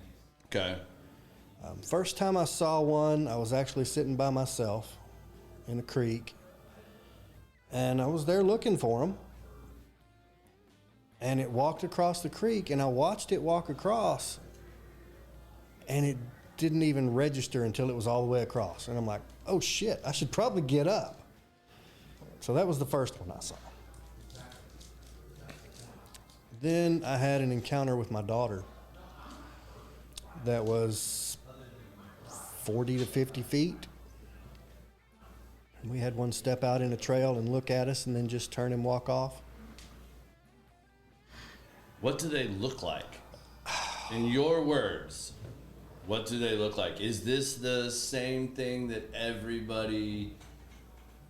Okay. First time I saw one, I was actually sitting by myself in a creek, and I was there looking for him. And it walked across the creek, and I watched it walk across, and it didn't even register until it was all the way across. And I'm like, oh shit, I should probably get up. So that was the first one I saw. Then I had an encounter with my daughter that was 40 to 50 feet. We had one step out in a trail and look at us and then just turn and walk off. What do they look like? In your words, what do they look like? Is this the same thing that everybody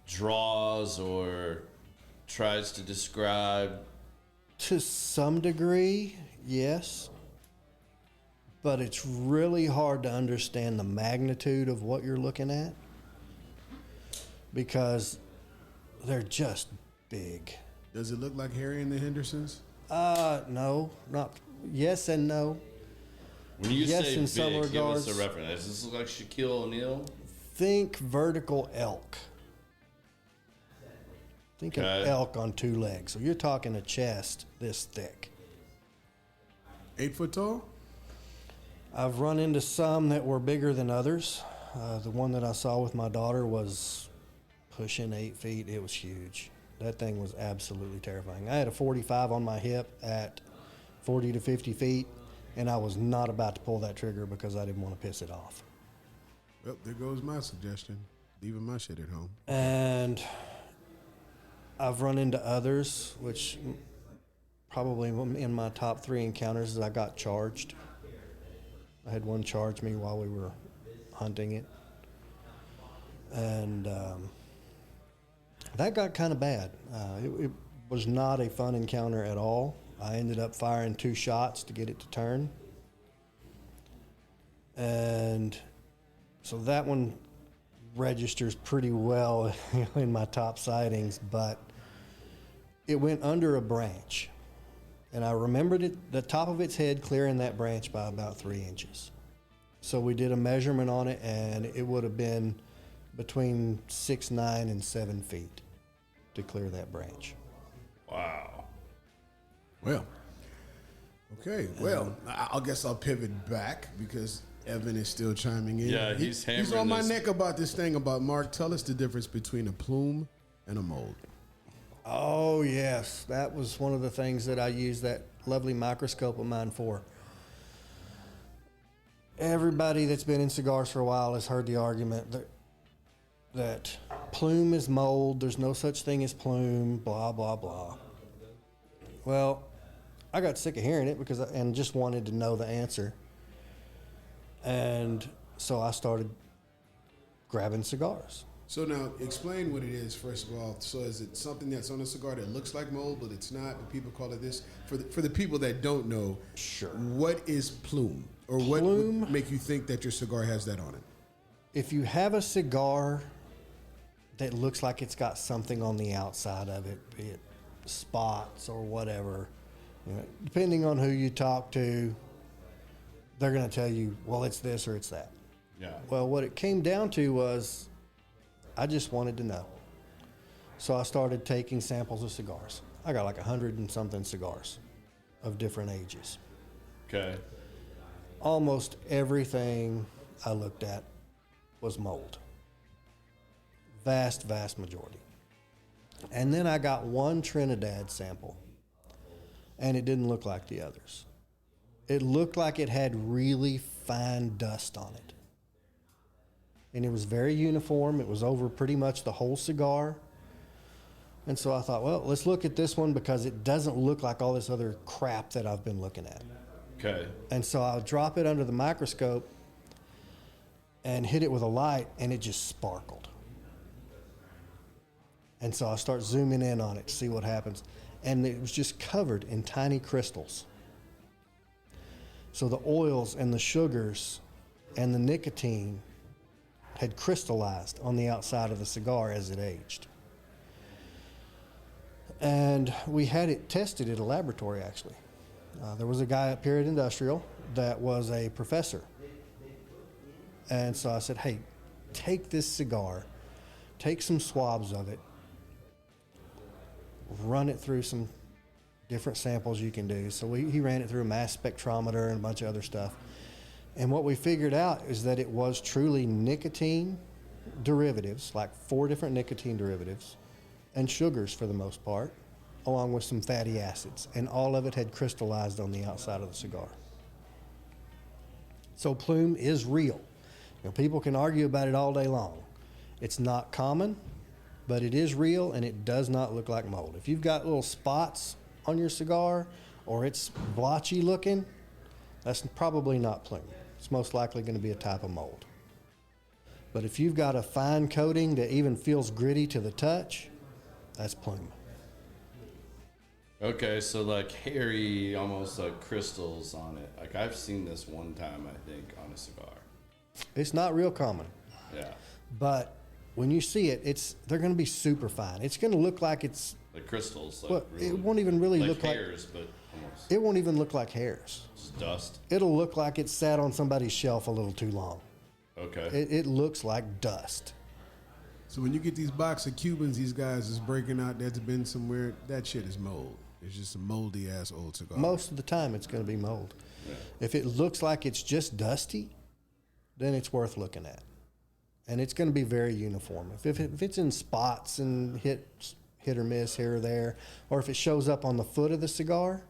draws or tries to describe? To some degree, yes. But it's really hard to understand the magnitude of what you're looking at because they're just big. Does it look like Harry and the Hendersons? No, not. Yes and no. When you yes, say in big, some give regards, us a reference. Does this look like Shaquille O'Neal? Think vertical elk. Think of elk on 2 legs. So you're talking a chest this thick. 8 foot tall? I've run into some that were bigger than others. The one that I saw with my daughter was pushing 8 feet. It was huge. That thing was absolutely terrifying. I had a 45 on my hip at 40 to 50 feet, and I was not about to pull that trigger because I didn't want to piss it off. Well, there goes my suggestion. Leaving my shit at home. And I've run into others, which probably in my top 3 encounters is I got charged. I had one charge me while we were hunting it. And that got kind of bad. It was not a fun encounter at all. I ended up firing 2 shots to get it to turn. And so that one registers pretty well in my top sightings, but it went under a branch. And I remembered it, the top of its head clearing that branch by about 3 inches. So we did a measurement on it, and it would have been between 6, 9, and 7 feet to clear that branch. Wow. Well, okay. Well, I guess I'll pivot back because Evan is still chiming in. Yeah, he's hammering He's on my this. neck about this thing about Mark. Tell us the difference between a plume and a mold. Oh, yes. That was one of the things that I used that lovely microscope of mine for. Everybody that's been in cigars for a while has heard the argument that plume is mold, there's no such thing as plume, blah, blah, blah. Well, I got sick of hearing it and just wanted to know the answer. And so I started grabbing cigars. So now, explain what it is, first of all. So is it something that's on a cigar that looks like mold, but it's not, but people call it this? For the people that don't know, sure. What is plume? Or what would make you think that your cigar has that on it? If you have a cigar that looks like it's got something on the outside of it, be it spots or whatever, depending on who you talk to, they're going to tell you, well, it's this or it's that. Yeah. Well, what it came down to was I just wanted to know. So I started taking samples of cigars. I got like 100 and something cigars of different ages. Okay. Almost everything I looked at was mold. Vast majority. And then I got one Trinidad sample, and it didn't look like the others. It looked like it had really fine dust on it. And it was very uniform. It was over pretty much the whole cigar. And so I thought, well, let's look at this one because it doesn't look like all this other crap that I've been looking at. Okay. And so I'll drop it under the microscope and hit it with a light, and it just sparkled. And so I start zooming in on it to see what happens. And it was just covered in tiny crystals. So the oils and the sugars and the nicotine had crystallized on the outside of the cigar as it aged. And we had it tested at a laboratory, actually. There was a guy up here at Industrial that was a professor. And so I said, hey, take this cigar, take some swabs of it, run it through some different samples you can do. So he ran it through a mass spectrometer and a bunch of other stuff. And what we figured out is that it was truly nicotine derivatives, like 4 different nicotine derivatives, and sugars for the most part, along with some fatty acids. And all of it had crystallized on the outside of the cigar. So plume is real. You know, people can argue about it all day long. It's not common, but it is real, and it does not look like mold. If you've got little spots on your cigar or it's blotchy looking, that's probably not plume. It's most likely going to be a type of mold. But if you've got a fine coating that even feels gritty to the touch, that's plume. Okay, so like hairy, almost like crystals on it. Like I've seen this one time, I think, on a cigar. It's not real common. Yeah. But when you see it, they're going to be super fine. It's going to look like it's like crystals. Like well, really, it won't even really like look hairs, but almost. It won't even look like hairs. Just dust. It'll look like it sat on somebody's shelf a little too long. Okay. It looks like dust. So when you get these box of Cubans, these guys is breaking out that's been somewhere, that shit is mold. It's just a moldy ass old cigar. Most of the time it's going to be mold. Yeah. If it looks like it's just dusty, then it's worth looking at. And it's going to be very uniform. If it's in spots and hit or miss here or there, or if it shows up on the foot of the cigar,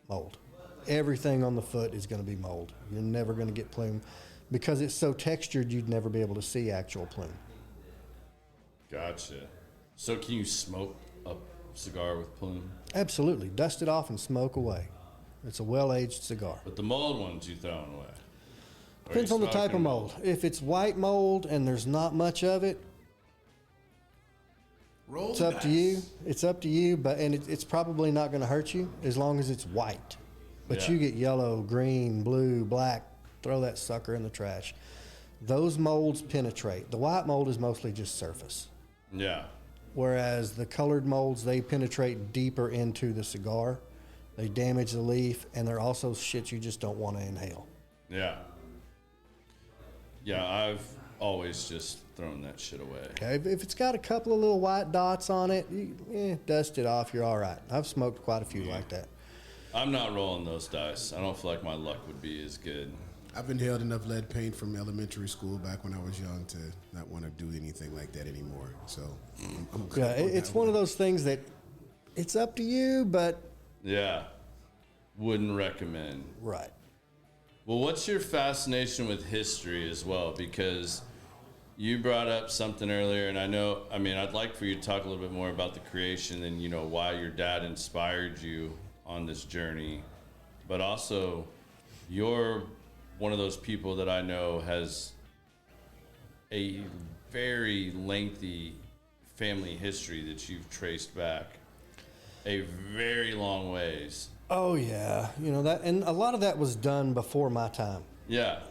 mold. Everything on the foot is going to be mold. You're never going to get plume. Because it's so textured, you'd never be able to see actual plume. Gotcha. So can you smoke a cigar with plume? Absolutely. Dust it off and smoke away. It's a well-aged cigar. But the mold ones you throwing away? Depends on the type of mold. If it's white mold and there's not much of it, it's up to you. It's up to you, and it's probably not going to hurt you as long as it's white. But Yeah. you get yellow, green, blue, black, throw that sucker in the trash. Those molds penetrate. The white mold is mostly just surface. Yeah. Whereas the colored molds, they penetrate deeper into the cigar. They damage the leaf, and they're also shit you just don't want to inhale. Yeah. Yeah, I've always just thrown that shit away. Okay, if it's got a couple of little white dots on it, dust it off, you're all right. I've smoked quite a few like that. I'm not rolling those dice. I don't feel like my luck would be as good. I've inhaled enough lead paint from elementary school back when I was young to not want to do anything like that anymore. So I'm good. Yeah, it's one of those things that it's up to you, but Yeah. Wouldn't recommend. right. Well, what's your fascination with history as well? Because you brought up something earlier, and I'd like for you to talk a little bit more about the creation and, why your dad inspired you on this journey. But also, you're one of those people that I know has a very lengthy family history that you've traced back a very long ways. Oh yeah, that, and a lot of that was done before my time. Yeah.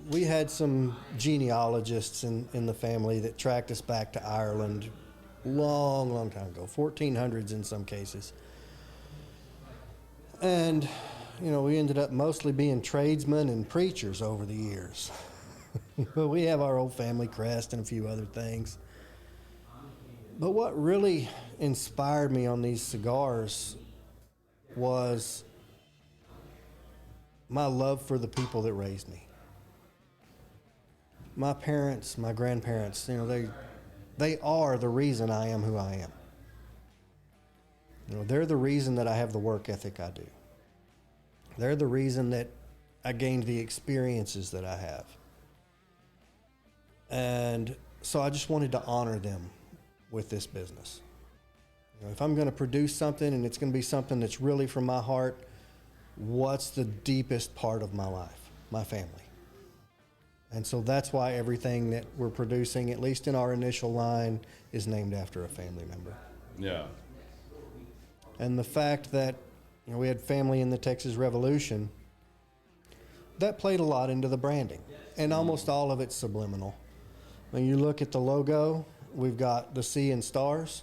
We had some genealogists in the family that tracked us back to Ireland long time ago, 1400s in some cases. And we ended up mostly being tradesmen and preachers over the years. But we have our old family crest and a few other things. But what really inspired me on these cigars was my love for the people that raised me. My parents, my grandparents, they are the reason I am who I am. They're the reason that I have the work ethic I do. They're the reason that I gained the experiences that I have. And so I just wanted to honor them with this business. If I'm going to produce something and it's going to be something that's really from my heart, what's the deepest part of my life? My family. And so that's why everything that we're producing, at least in our initial line, is named after a family member. Yeah. And the fact that we had family in the Texas Revolution, that played a lot into the branding. And almost all of it's subliminal. When you look at the logo, we've got the sea and stars.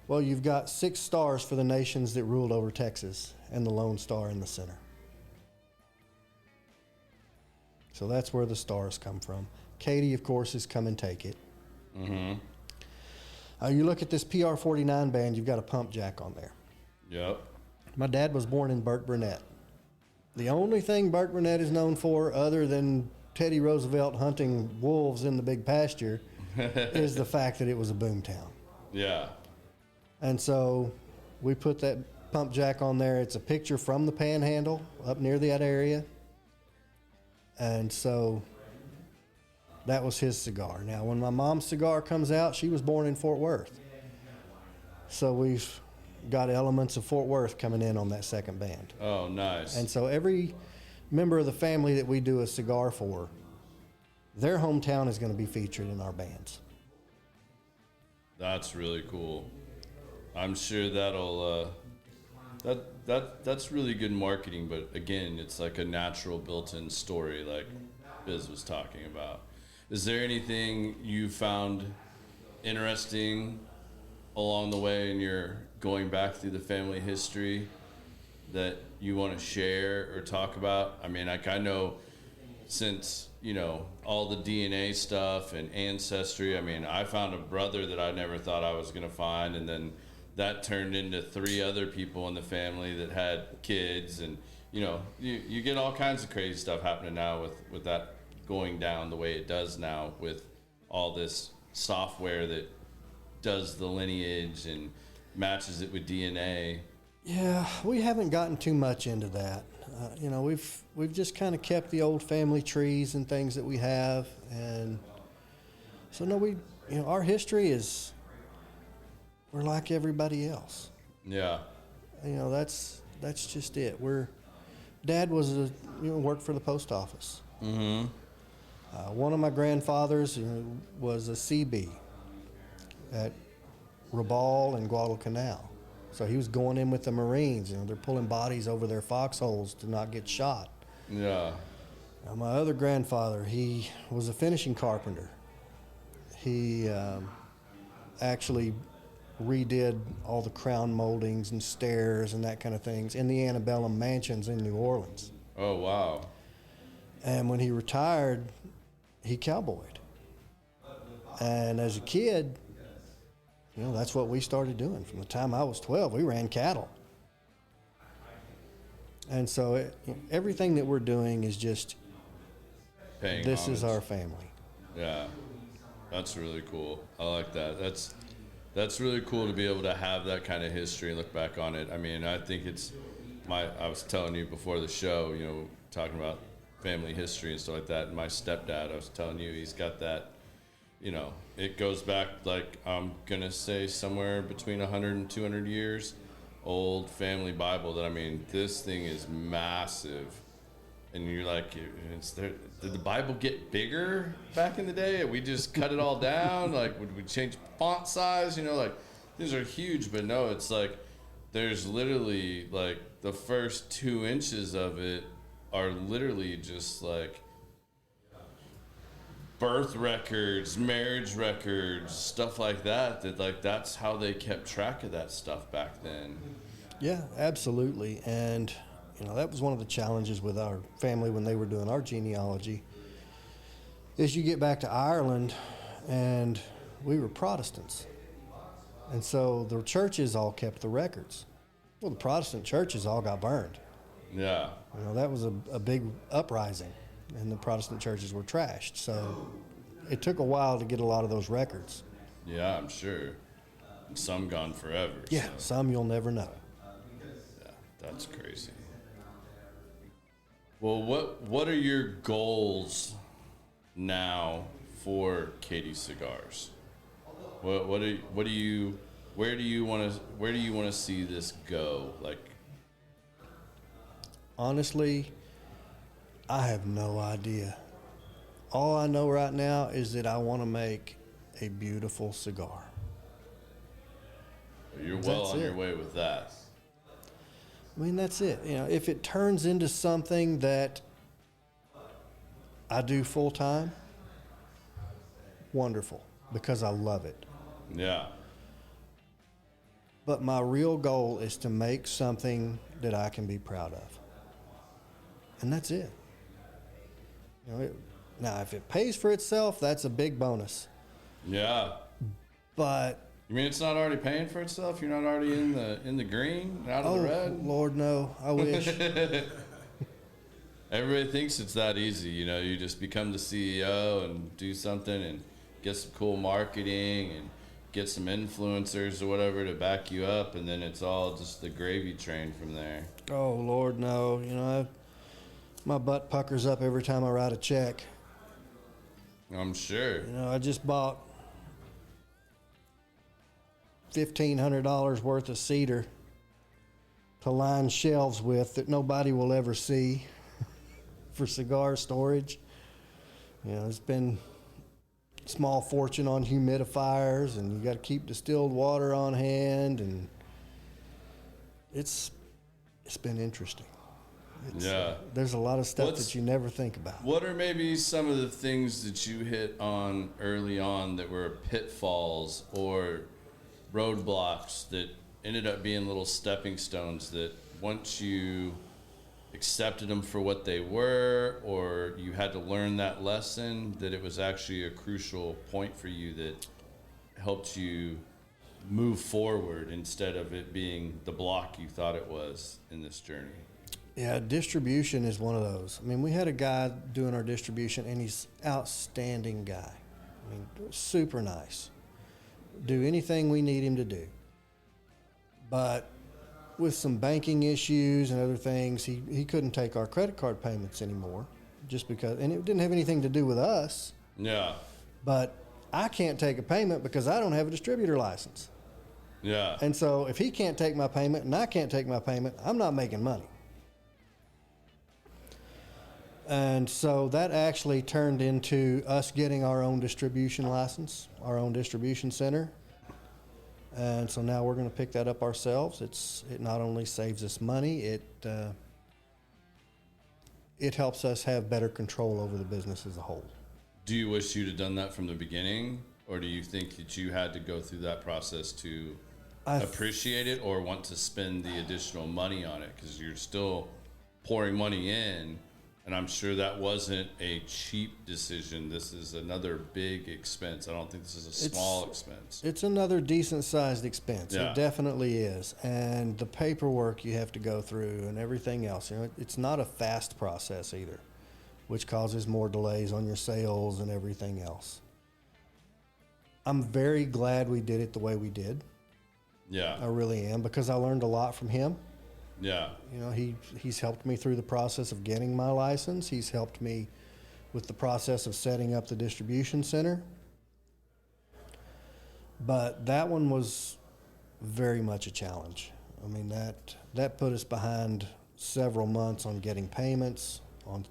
Well, you've got 6 stars for the nations that ruled over Texas and the lone star in the center. So that's where the stars come from. CATI, of course, is Come and Take It. Mm-hmm. You look at this PR-49 band, you've got a pump jack on there. Yep. My dad was born in Burke Burnett. The only thing Burke Burnett is known for, other than Teddy Roosevelt hunting wolves in the big pasture, is the fact that it was a boom town. Yeah. And so we put that pump jack on there. It's a picture from the Panhandle up near that area. And so that was his cigar. Now, when my mom's cigar comes out, she was born in Fort Worth. So we've got elements of Fort Worth coming in on that second band. Oh, nice. And so every member of the family that we do a cigar for, their hometown is going to be featured in our bands. That's really cool. I'm sure that'll that's really good marketing, but again, it's like a natural built-in story like Biz was talking about. Is there anything you found interesting along the way in your going back through the family history that you want to share or talk about? I mean, like, I know since, all the DNA stuff and ancestry, I mean, I found a brother that I never thought I was going to find, and then that turned into 3 other people in the family that had kids, and you get all kinds of crazy stuff happening now with that going down the way it does now, with all this software that does the lineage and matches it with DNA. Yeah, we haven't gotten too much into that. We've just kind of kept the old family trees and things that we have, and so no, our history is, we're like everybody else. Yeah. That's just it. Dad was worked for the post office. Mm-hmm. One of my grandfathers was a CB at Rabaul and Guadalcanal. So he was going in with the Marines. They're pulling bodies over their foxholes to not get shot. Yeah. My other grandfather, he was a finishing carpenter. He actually redid all the crown moldings and stairs and that kind of things in the antebellum mansions in New Orleans. Oh, wow. And when he retired, he cowboyed. And as a kid, that's what we started doing. From the time I was 12, we ran cattle. And so everything that we're doing is just, paying this homage. Is our family. Yeah, that's really cool. I like that. That's really cool to be able to have that kind of history and look back on it. I mean, I think I was telling you before the show, talking about family history and stuff like that. And my stepdad, I was telling you, he's got that, it goes back, like, I'm going to say somewhere between 100 and 200 years old family Bible that, I mean, this thing is massive. And you're like, did the Bible get bigger back in the day? We just cut it all down? Like, would we change font size? Like, these are huge, but no, it's like, there's literally, like, the first 2 inches of it are literally just, like, birth records, marriage records, stuff like that, like, that's how they kept track of that stuff back then. Yeah, absolutely. And, that was one of the challenges with our family when they were doing our genealogy, is you get back to Ireland and we were Protestants. And so the churches all kept the records. Well, the Protestant churches all got burned. Yeah. That was a big uprising, and the Protestant churches were trashed. So it took a while to get a lot of those records. Yeah, I'm sure. And some gone forever. Yeah, so. some you'll never know. Yeah, that's crazy. Well, what are your goals now for CATI Cigars? Where do you want to see this go? Like, honestly, I have no idea. All I know right now is that I want to make a beautiful cigar. You're well on your way with that. I mean, that's it. If it turns into something that I do full time, wonderful, because I love it. Yeah. But my real goal is to make something that I can be proud of. And that's it. Now, if it pays for itself, that's a big bonus. Yeah. But you mean it's not already paying for itself? You're not already in the green, out of the red? Lord, no. I wish. Everybody thinks it's that easy. You just become the CEO and do something and get some cool marketing and get some influencers or whatever to back you up, and then it's all just the gravy train from there. Oh, Lord, no. My butt puckers up every time I write a check. I'm sure. I just bought $1,500 worth of cedar to line shelves with that nobody will ever see for cigar storage. It's been a small fortune on humidifiers, and you got to keep distilled water on hand, and it's been interesting. There's a lot of stuff that you never think about. What are maybe some of the things that you hit on early on that were pitfalls or roadblocks that ended up being little stepping stones that once you accepted them for what they were, or you had to learn that lesson, that it was actually a crucial point for you that helped you move forward instead of it being the block you thought it was in this journey? Yeah, distribution is one of those. I mean, we had a guy doing our distribution, and he's an outstanding guy. I mean, super nice. Do anything we need him to do. But with some banking issues and other things, he couldn't take our credit card payments anymore just because, and it didn't have anything to do with us. Yeah. But I can't take a payment because I don't have a distributor license. Yeah. And so if he can't take my payment and I can't take my payment, I'm not making money. And so that actually turned into us getting our own distribution license, our own distribution center. And so now we're going to pick that up ourselves. It not only saves us money, it helps us have better control over the business as a whole. Do you wish you'd have done that from the beginning, or do you think that you had to go through that process to appreciate it or want to spend the additional money on it? Because you're still pouring money in. And I'm sure that wasn't a cheap decision. This is another big expense. I don't think this is a small expense. It's another decent-sized expense. Yeah. It definitely is. And the paperwork you have to go through and everything else. It's not a fast process either, which causes more delays on your sales and everything else. I'm very glad we did it the way we did. Yeah. I really am, because I learned a lot from him. Yeah. He's helped me through the process of getting my license. He's helped me with the process of setting up the distribution center. But that one was very much a challenge. I mean, that put us behind several months on getting payments, on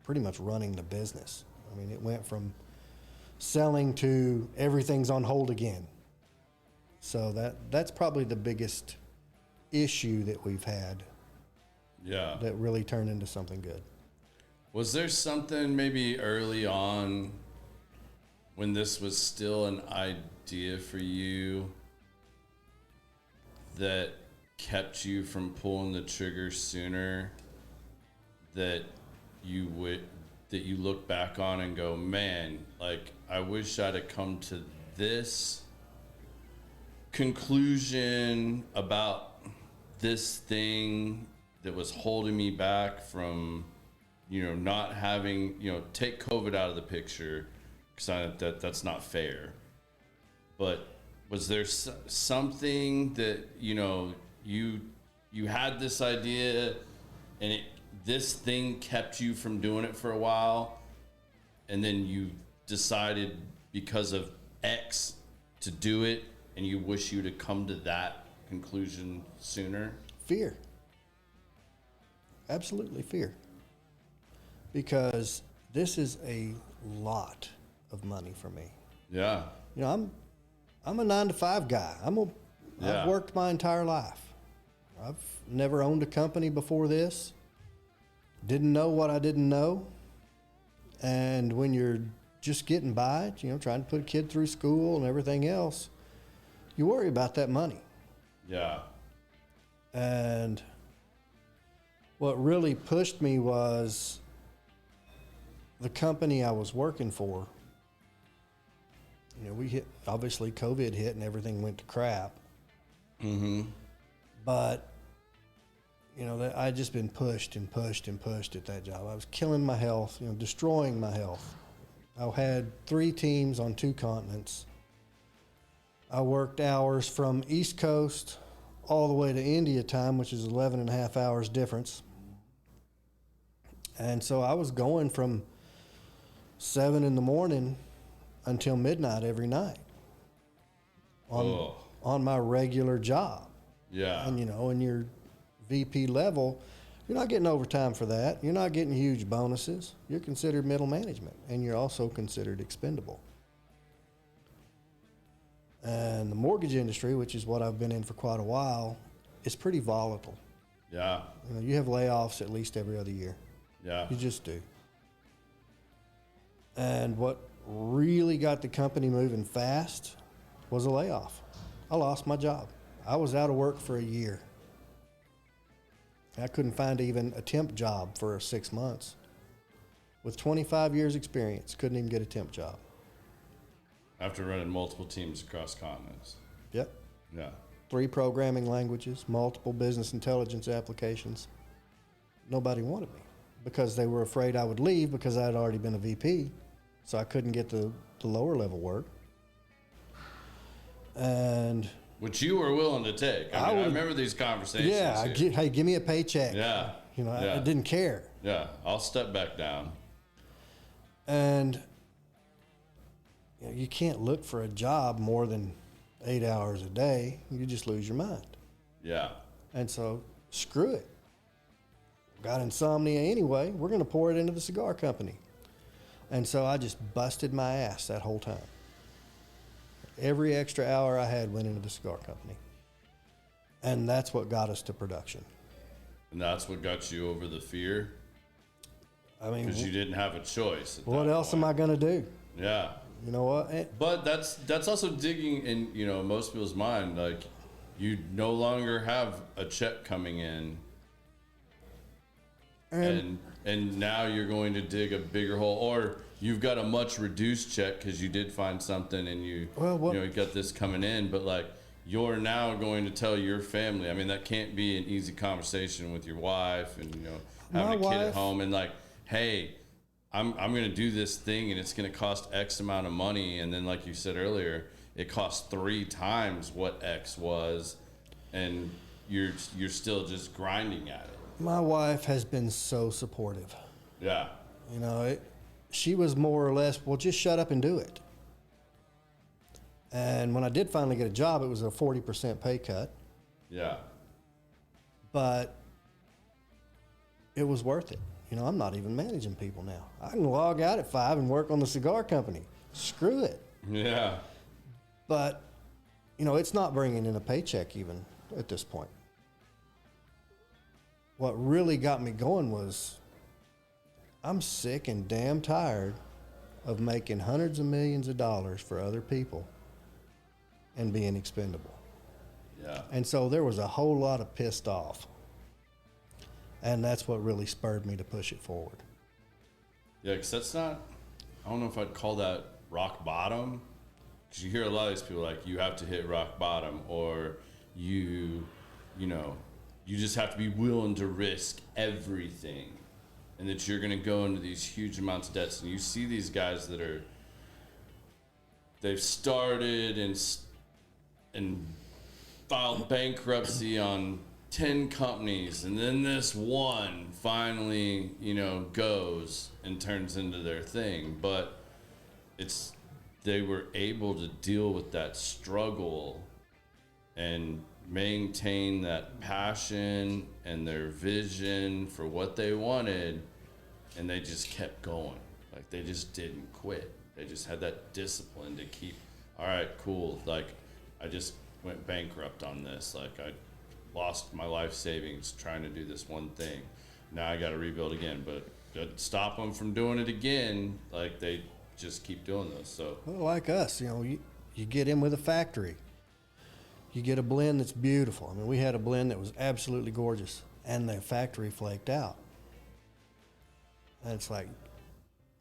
pretty much running the business. I mean, it went from selling to everything's on hold again. So that's probably the biggest issue that we've had. Yeah. That really turned into something good. Was there something maybe early on when this was still an idea for you that kept you from pulling the trigger sooner that you look back on and go, man, like, I wish I'd have come to this conclusion about this thing that was holding me back from, not having, take COVID out of the picture, because that's not fair. But was there something that, you had this idea and this thing kept you from doing it for a while, and then you decided because of X to do it, and you wish you'd have come to that conclusion sooner? Fear. Absolutely fear. Because this is a lot of money for me. Yeah. I'm a 9-to-5 guy. I've worked my entire life. I've never owned a company before this. Didn't know what I didn't know. And when you're just getting by, trying to put a kid through school and everything else, you worry about that money. Yeah. And what really pushed me was the company I was working for. Obviously COVID hit and everything went to crap. Mm-hmm. But, I'd just been pushed and pushed and pushed at that job. I was killing my health, destroying my health. I had 3 teams on 2 continents. I worked hours from East Coast all the way to India time, which is 11 and a half hours difference. And so I was going from 7 in the morning until midnight every night on my regular job. Yeah. And, in your VP level, you're not getting overtime for that. You're not getting huge bonuses. You're considered middle management, and you're also considered expendable. And the mortgage industry, which is what I've been in for quite a while, is pretty volatile. Yeah. You have layoffs at least every other year. Yeah. You just do. And what really got the company moving fast was a layoff. I lost my job. I was out of work for a year. I couldn't find even a temp job for 6 months. With 25 years experience, couldn't even get a temp job. After running multiple teams across continents. Yep. Yeah. 3 programming languages, multiple business intelligence applications. Nobody wanted me because they were afraid I would leave because I had already been a VP, so I couldn't get the lower level work. And which you were willing to take. I remember these conversations. Yeah, hey, give me a paycheck. Yeah. I didn't care. Yeah, I'll step back down. And you can't look for a job more than 8 hours a day. You just lose your mind. Yeah. And so, screw it. Got insomnia anyway. We're going to pour it into the cigar company. And so I just busted my ass that whole time. Every extra hour I had went into the cigar company. And that's what got us to production. And that's what got you over the fear? I mean, because you didn't have a choice. What else am I going to do? Yeah. You know what? But that's also digging in, most people's mind. Like, you no longer have a check coming in. And now you're going to dig a bigger hole, or you've got a much reduced check because you did find something and you got this coming in, but like you're now going to tell your family. I mean, that can't be an easy conversation with your wife and having a kid at home and like, hey, I'm going to do this thing and it's going to cost X amount of money, and then like you said earlier, it costs 3 times what X was, and you're still just grinding at it. My wife has been so supportive. Yeah. She was more or less, well, just shut up and do it. And when I did finally get a job, it was a 40% pay cut. Yeah. But it was worth it. I'm not even managing people now. I can log out at 5 and work on the cigar company. Screw it. Yeah. But, it's not bringing in a paycheck even at this point. What really got me going was I'm sick and damn tired of making hundreds of millions of dollars for other people and being expendable. Yeah. And so there was a whole lot of pissed off. And that's what really spurred me to push it forward. Yeah, because that's not, I don't know if I'd call that rock bottom. Because you hear a lot of these people like, you have to hit rock bottom, or you just have to be willing to risk everything. And that you're going to go into these huge amounts of debts. And you see these guys that they've started and filed bankruptcy on 10 companies, and then this one finally, goes and turns into their thing. But they were able to deal with that struggle and maintain that passion and their vision for what they wanted, and they just kept going. Like, they just didn't quit. They just had that discipline to keep, all right, cool. Like, I just went bankrupt on this. Like, I lost my life savings trying to do this one thing. Now I got to rebuild again. But to stop them from doing it again, like, they just keep doing this. So, well, like us, you get in with a factory. You get a blend that's beautiful. I mean, we had a blend that was absolutely gorgeous, and the factory flaked out. And it's like,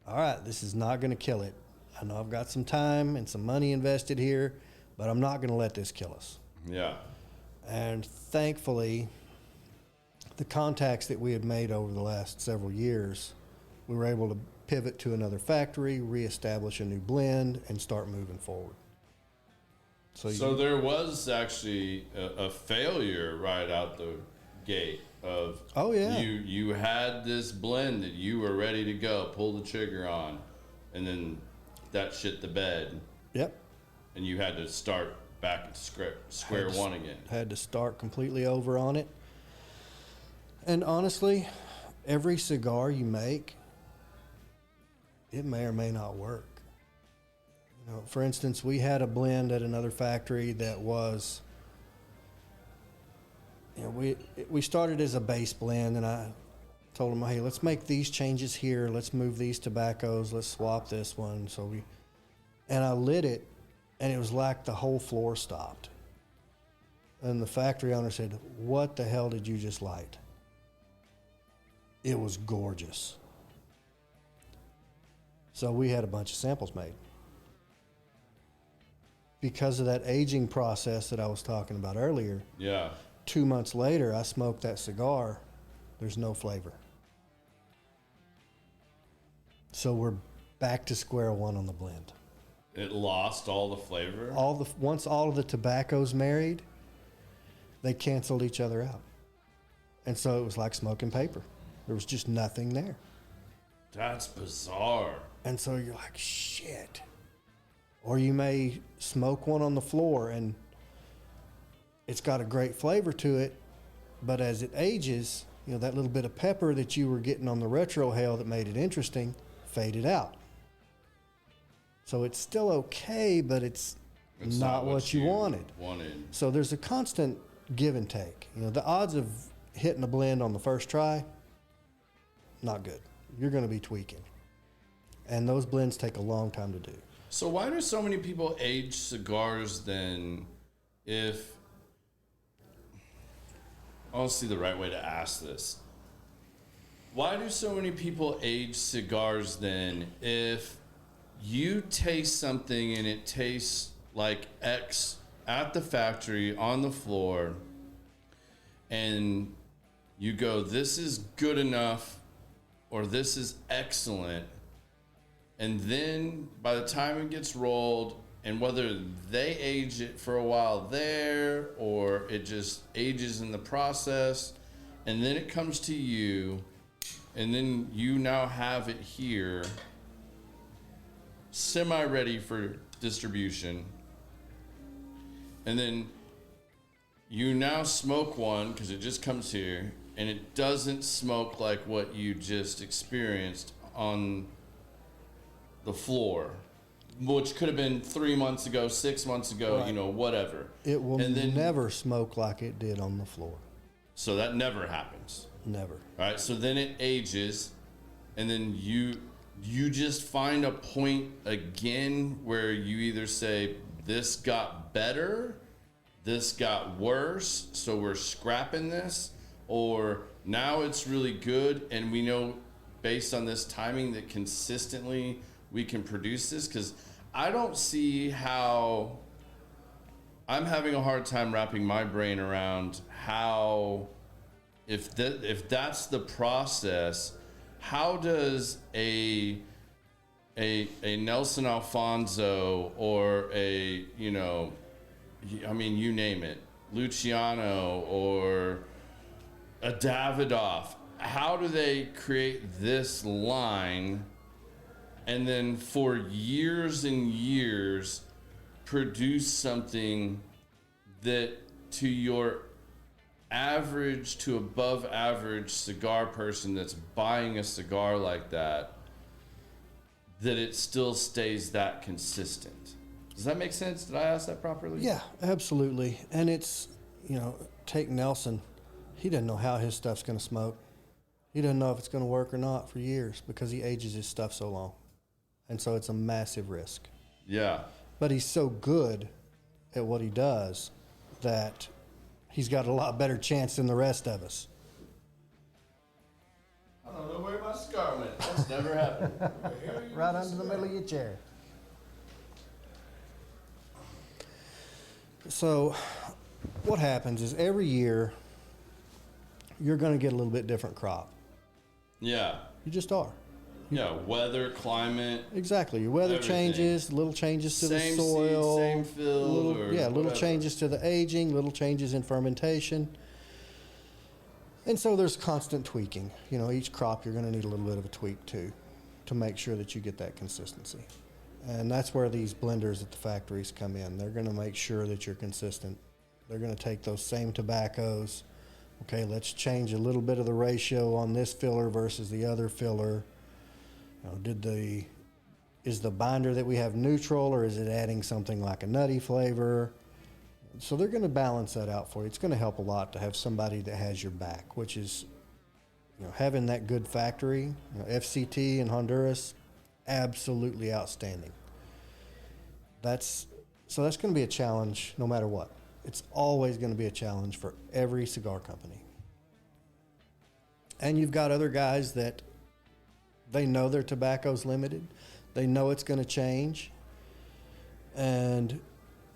all right, this is not going to kill it. I know I've got some time and some money invested here, but I'm not going to let this kill us. Yeah. And thankfully, the contacts that we had made over the last several years, we were able to pivot to another factory, reestablish a new blend, and start moving forward. So there was actually a failure right out the gate of, oh yeah, you had this blend that you were ready to go, pull the trigger on, and then that shit the bed. Yep. And you had to start back at square one again. Had to start completely over on it. And honestly, every cigar you make, it may or may not work. For instance, we had a blend at another factory that was, we started as a base blend, and I told them, hey, let's make these changes here. Let's move these tobaccos. Let's swap this one. And I lit it, and it was like the whole floor stopped. And the factory owner said, what the hell did you just light? It was gorgeous. So we had a bunch of samples made. Because of that aging process that I was talking about earlier, 2 months later, I smoked that cigar. There's no flavor. So we're back to square one on the blend. It lost all the flavor? Once all of the tobaccos married, they canceled each other out. And so it was like smoking paper. There was just nothing there. That's bizarre. And so you're like, shit. Or you may smoke one on the floor and it's got a great flavor to it, but as it ages, that little bit of pepper that you were getting on the retrohale that made it interesting faded out. So it's still okay, but it's not what you wanted. So there's a constant give and take. The odds of hitting a blend on the first try, not good. You're going to be tweaking. And those blends take a long time to do. So why do so many people age cigars then if... I'll see the right way to ask this. Why do so many people age cigars then if you taste something and it tastes like X at the factory on the floor and you go, this is good enough or this is excellent, and then by the time it gets rolled, and whether they age it for a while there or it just ages in the process, and then it comes to you, and then you now have it here, semi-ready for distribution, and then you now smoke one because it just comes here, and it doesn't smoke like what you just experienced on the floor, which could have been 3 months ago, 6 months ago, right. Whatever. It will never smoke like it did on the floor. So that never happens. Never. All right. So then it ages, and then you just find a point again where you either say this got better, this got worse, so we're scrapping this, or now it's really good and we know based on this timing that consistently we can produce this? Because I don't see how, I'm having a hard time wrapping my brain around how, if that's the process, how does a Nelson Alfonso or a, you know, I mean, you name it, Luciano or a Davidoff, how do they create this line and then for years and years produce something that to your average to above average cigar person that's buying a cigar like that it still stays that consistent? Does that make sense? Did I ask that properly? Yeah, absolutely. And it's, you know, take Nelson. He doesn't know how his stuff's going to smoke. He doesn't know if it's going to work or not for years because he ages his stuff so long. And so it's a massive risk. Yeah. But he's so good at what he does that he's got a lot better chance than the rest of us. I don't know where my cigar went. That's never happened. Right under the middle of your chair. So what happens is every year you're going to get a little bit different crop. Yeah. You just are. Yeah, weather, climate. Exactly. Your weather everything. changes, little changes to Same the soil. seed, same field. Little changes to the aging, little changes in fermentation. And so there's constant tweaking. You know, each crop you're going to need a little bit of a tweak to make sure that you get that consistency. And that's where these blenders at the factories come in. They're going to make sure that you're consistent. They're going to take those same tobaccos. Okay, let's change a little bit of the ratio on this filler versus the other filler. You know, is the binder that we have neutral, or is it adding something like a nutty flavor? So they're going to balance that out for you. It's going to help a lot to have somebody that has your back, which is, you know, having that good factory. You know, FCT in Honduras, absolutely outstanding. That's going to be a challenge no matter what. It's always going to be a challenge for every cigar company. And you've got other guys that they know their tobacco's limited. They know it's going to change. And,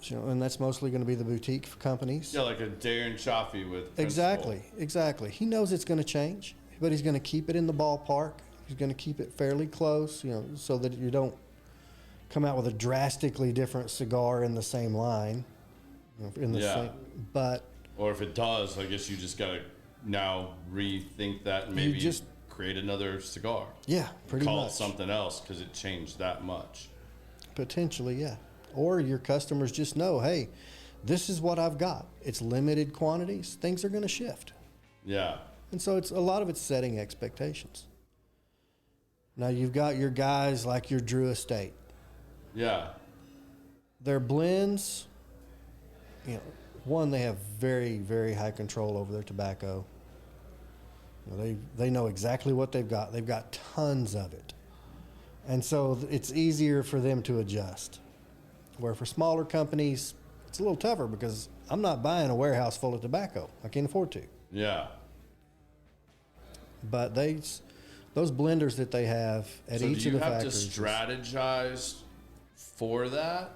you know, and that's mostly going to be the boutique companies. Yeah, like a Darren Chaffee with Exactly. He knows it's going to change, but he's going to keep it in the ballpark. He's going to keep it fairly close, you know, so that you don't come out with a drastically different cigar in the same line. You know, in the same, but or if it does, I guess you just got to now rethink that and maybe just create another cigar. Yeah, pretty much. Call it something else because it changed that much. Potentially, yeah. Or your customers just know, hey, this is what I've got. It's limited quantities. Things are going to shift. Yeah. And so it's a lot of it's setting expectations. Now you've got your guys like your Drew Estate. Yeah. Their blends, you know, one, they have very, very high control over their tobacco. You know, they know exactly what they've got. They've got tons of it. And so it's easier for them to adjust. Where for smaller companies, it's a little tougher because I'm not buying a warehouse full of tobacco. I can't afford to. Yeah. But those blenders that they have at each of the factories. So do you have to strategize for that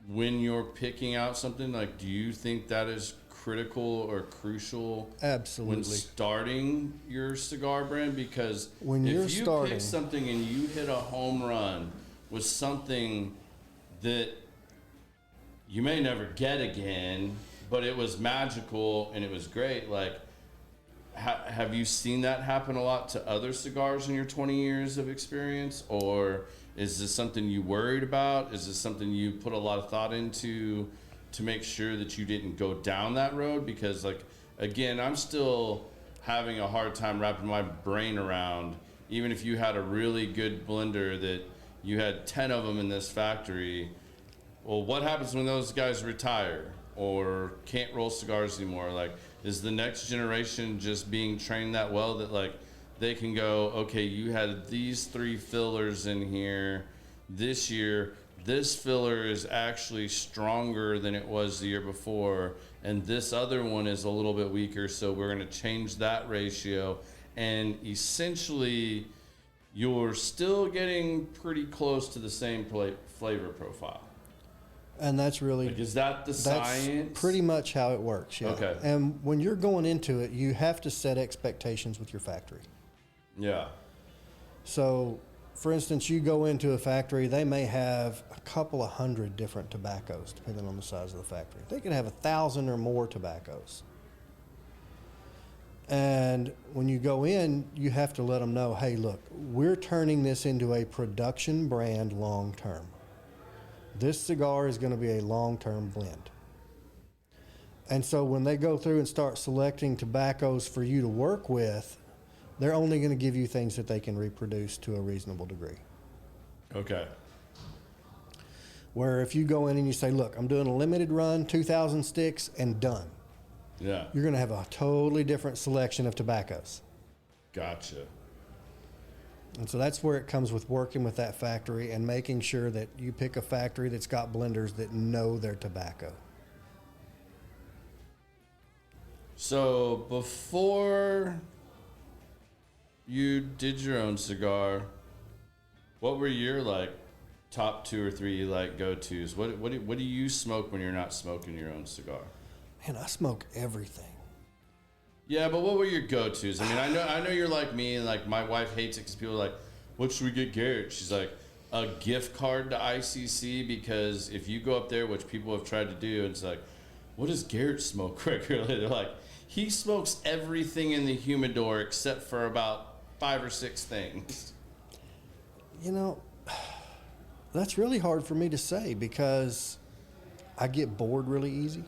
when you're picking out something? Like, do you think that is critical or crucial? Absolutely. When starting your cigar brand? Because when if you pick something and you hit a home run with something that you may never get again, but it was magical and it was great, like, have you seen that happen a lot to other cigars in your 20 years of experience? Or is this something you worried about? Is this something you put a lot of thought into to make sure that you didn't go down that road? Because, like, again, I'm still having a hard time wrapping my brain around, even if you had a really good blender that you had 10 of them in this factory, well, what happens when those guys retire or can't roll cigars anymore? Like, is the next generation just being trained that well that, like, they can go, okay, you had these 3 fillers in here this year, this filler is actually stronger than it was the year before, and this other one is a little bit weaker, so we're going to change that ratio. And essentially, you're still getting pretty close to the same flavor profile. And that's really... Like, is that the science? That's pretty much how it works, yeah. Okay. And when you're going into it, you have to set expectations with your factory. Yeah. So, for instance, you go into a factory, they may have a couple of hundred different tobaccos, depending on the size of the factory. They can have 1,000 or more tobaccos. And when you go in, you have to let them know, hey, look, we're turning this into a production brand long term. This cigar is going to be a long-term blend. And so when they go through and start selecting tobaccos for you to work with, they're only going to give you things that they can reproduce to a reasonable degree. Okay. Where if you go in and you say, look, I'm doing a limited run, 2,000 sticks, and done. Yeah. You're going to have a totally different selection of tobaccos. Gotcha. And so that's where it comes with working with that factory and making sure that you pick a factory that's got blenders that know their tobacco. So before you did your own cigar, what were your like top 2 or 3 like go-tos? What do you smoke when you're not smoking your own cigar? Man, I smoke everything. Yeah, but what were your go-tos? I mean, I know you're like me, and like my wife hates it because people are like, what should we get Garrett? She's like, a gift card to ICC, because if you go up there, which people have tried to do, and it's like, what does Garrett smoke regularly? They're like, he smokes everything in the humidor except for about 5 or 6 things. You know, that's really hard for me to say because I get bored really easy.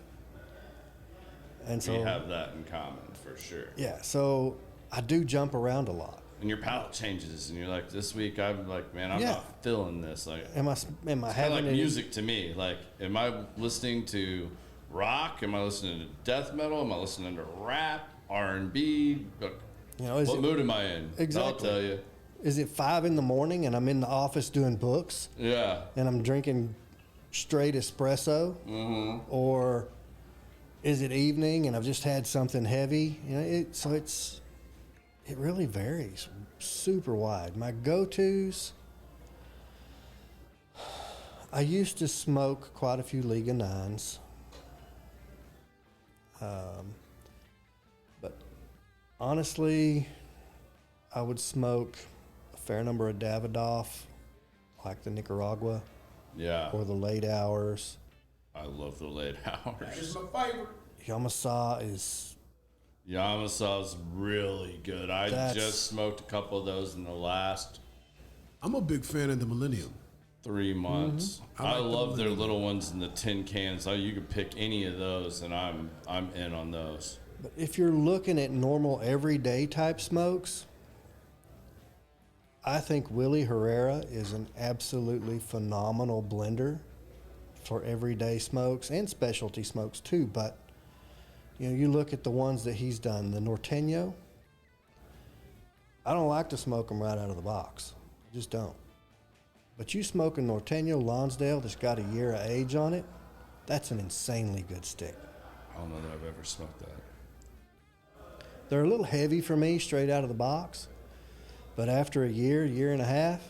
And so we have that in common for sure. Yeah, so I do jump around a lot. And your palate changes, and you're like, this week I'm like, man, I'm not feeling this. Like, am I it's having like music to me? Like, am I listening to rock? Am I listening to death metal? Am I listening to rap, R&B? You know, what mood am I in? Exactly. I'll tell you. Is it 5 a.m. and I'm in the office doing books? Yeah. And I'm drinking straight espresso? Mm-hmm. Or is it evening and I've just had something heavy? You know, it really varies super wide. My go-tos, I used to smoke quite a few Liga 9s. But honestly, I would smoke a fair number of Davidoff, like the Nicaragua. Yeah. Or the late hours. I love the late hours. That is my favorite. Yamasa's really good. I just smoked a couple of those in the last... I'm a big fan of the Millennium. 3 months. Mm-hmm. I love their little ones in the tin cans. You could pick any of those, and I'm in on those. But if you're looking at normal everyday type smokes, I think Willie Herrera is an absolutely phenomenal blender for everyday smokes and specialty smokes too. But you know, you look at the ones that he's done, the Norteño. I don't like to smoke them right out of the box. I just don't. But you smoke a Norteño Lonsdale that's got a year of age on it, that's an insanely good stick. I don't know that I've ever smoked that. They're a little heavy for me straight out of the box, but after a year and a half,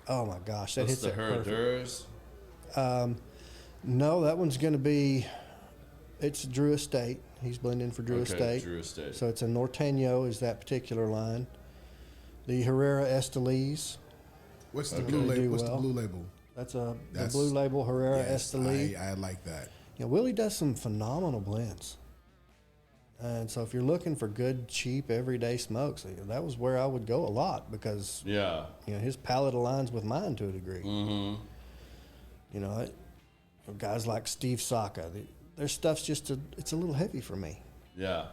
oh my gosh, that hits it perfect. Herraduras? No, that one's going to be, it's Drew Estate. He's blending for Drew Estate. Drew Estate. So it's a Norteño is that particular line. The Herrera Esteliz. What's the blue label? What's the blue label? That's the blue label Herrera Esteliz. I like that. Yeah, Willie does some phenomenal blends. And so if you're looking for good, cheap, everyday smokes, that was where I would go a lot because his palate aligns with mine to a degree. Mm-hmm. You know, guys like Steve Saka, their stuff's just it's a little heavy for me. Yeah.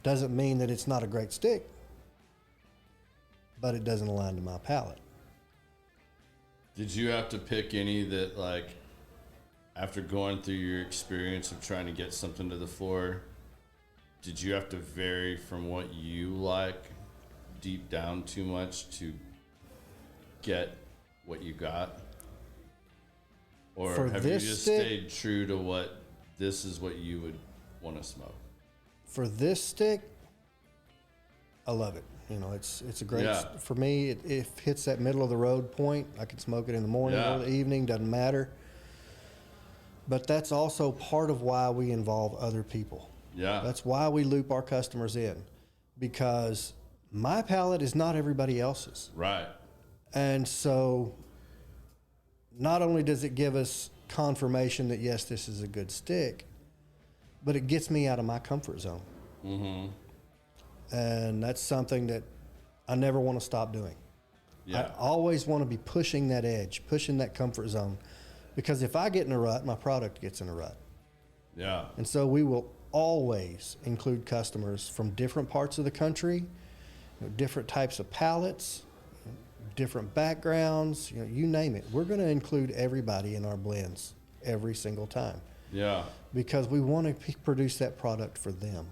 Doesn't mean that it's not a great stick, but it doesn't align to my palate. Did you have to pick any that, like, after going through your experience of trying to get something to the floor, did you have to vary from what you like deep down too much to get what you got? Or For have you this just stick- stayed true to what this is what you would want to smoke? For this stick, I love it. You know, it's a great, for me, it hits that middle of the road point. I can smoke it in the morning or the evening, doesn't matter. But that's also part of why we involve other people. Yeah. That's why we loop our customers in, because my palate is not everybody else's. Right. And so not only does it give us confirmation that, yes, this is a good stick, but it gets me out of my comfort zone. Mm-hmm. And that's something that I never want to stop doing. Yeah. I always want to be pushing that edge, pushing that comfort zone, because if I get in a rut, my product gets in a rut. Yeah. And so we will always include customers from different parts of the country, different types of palates, different backgrounds, you name it. We're going to include everybody in our blends every single time. Yeah. Because we want to produce that product for them.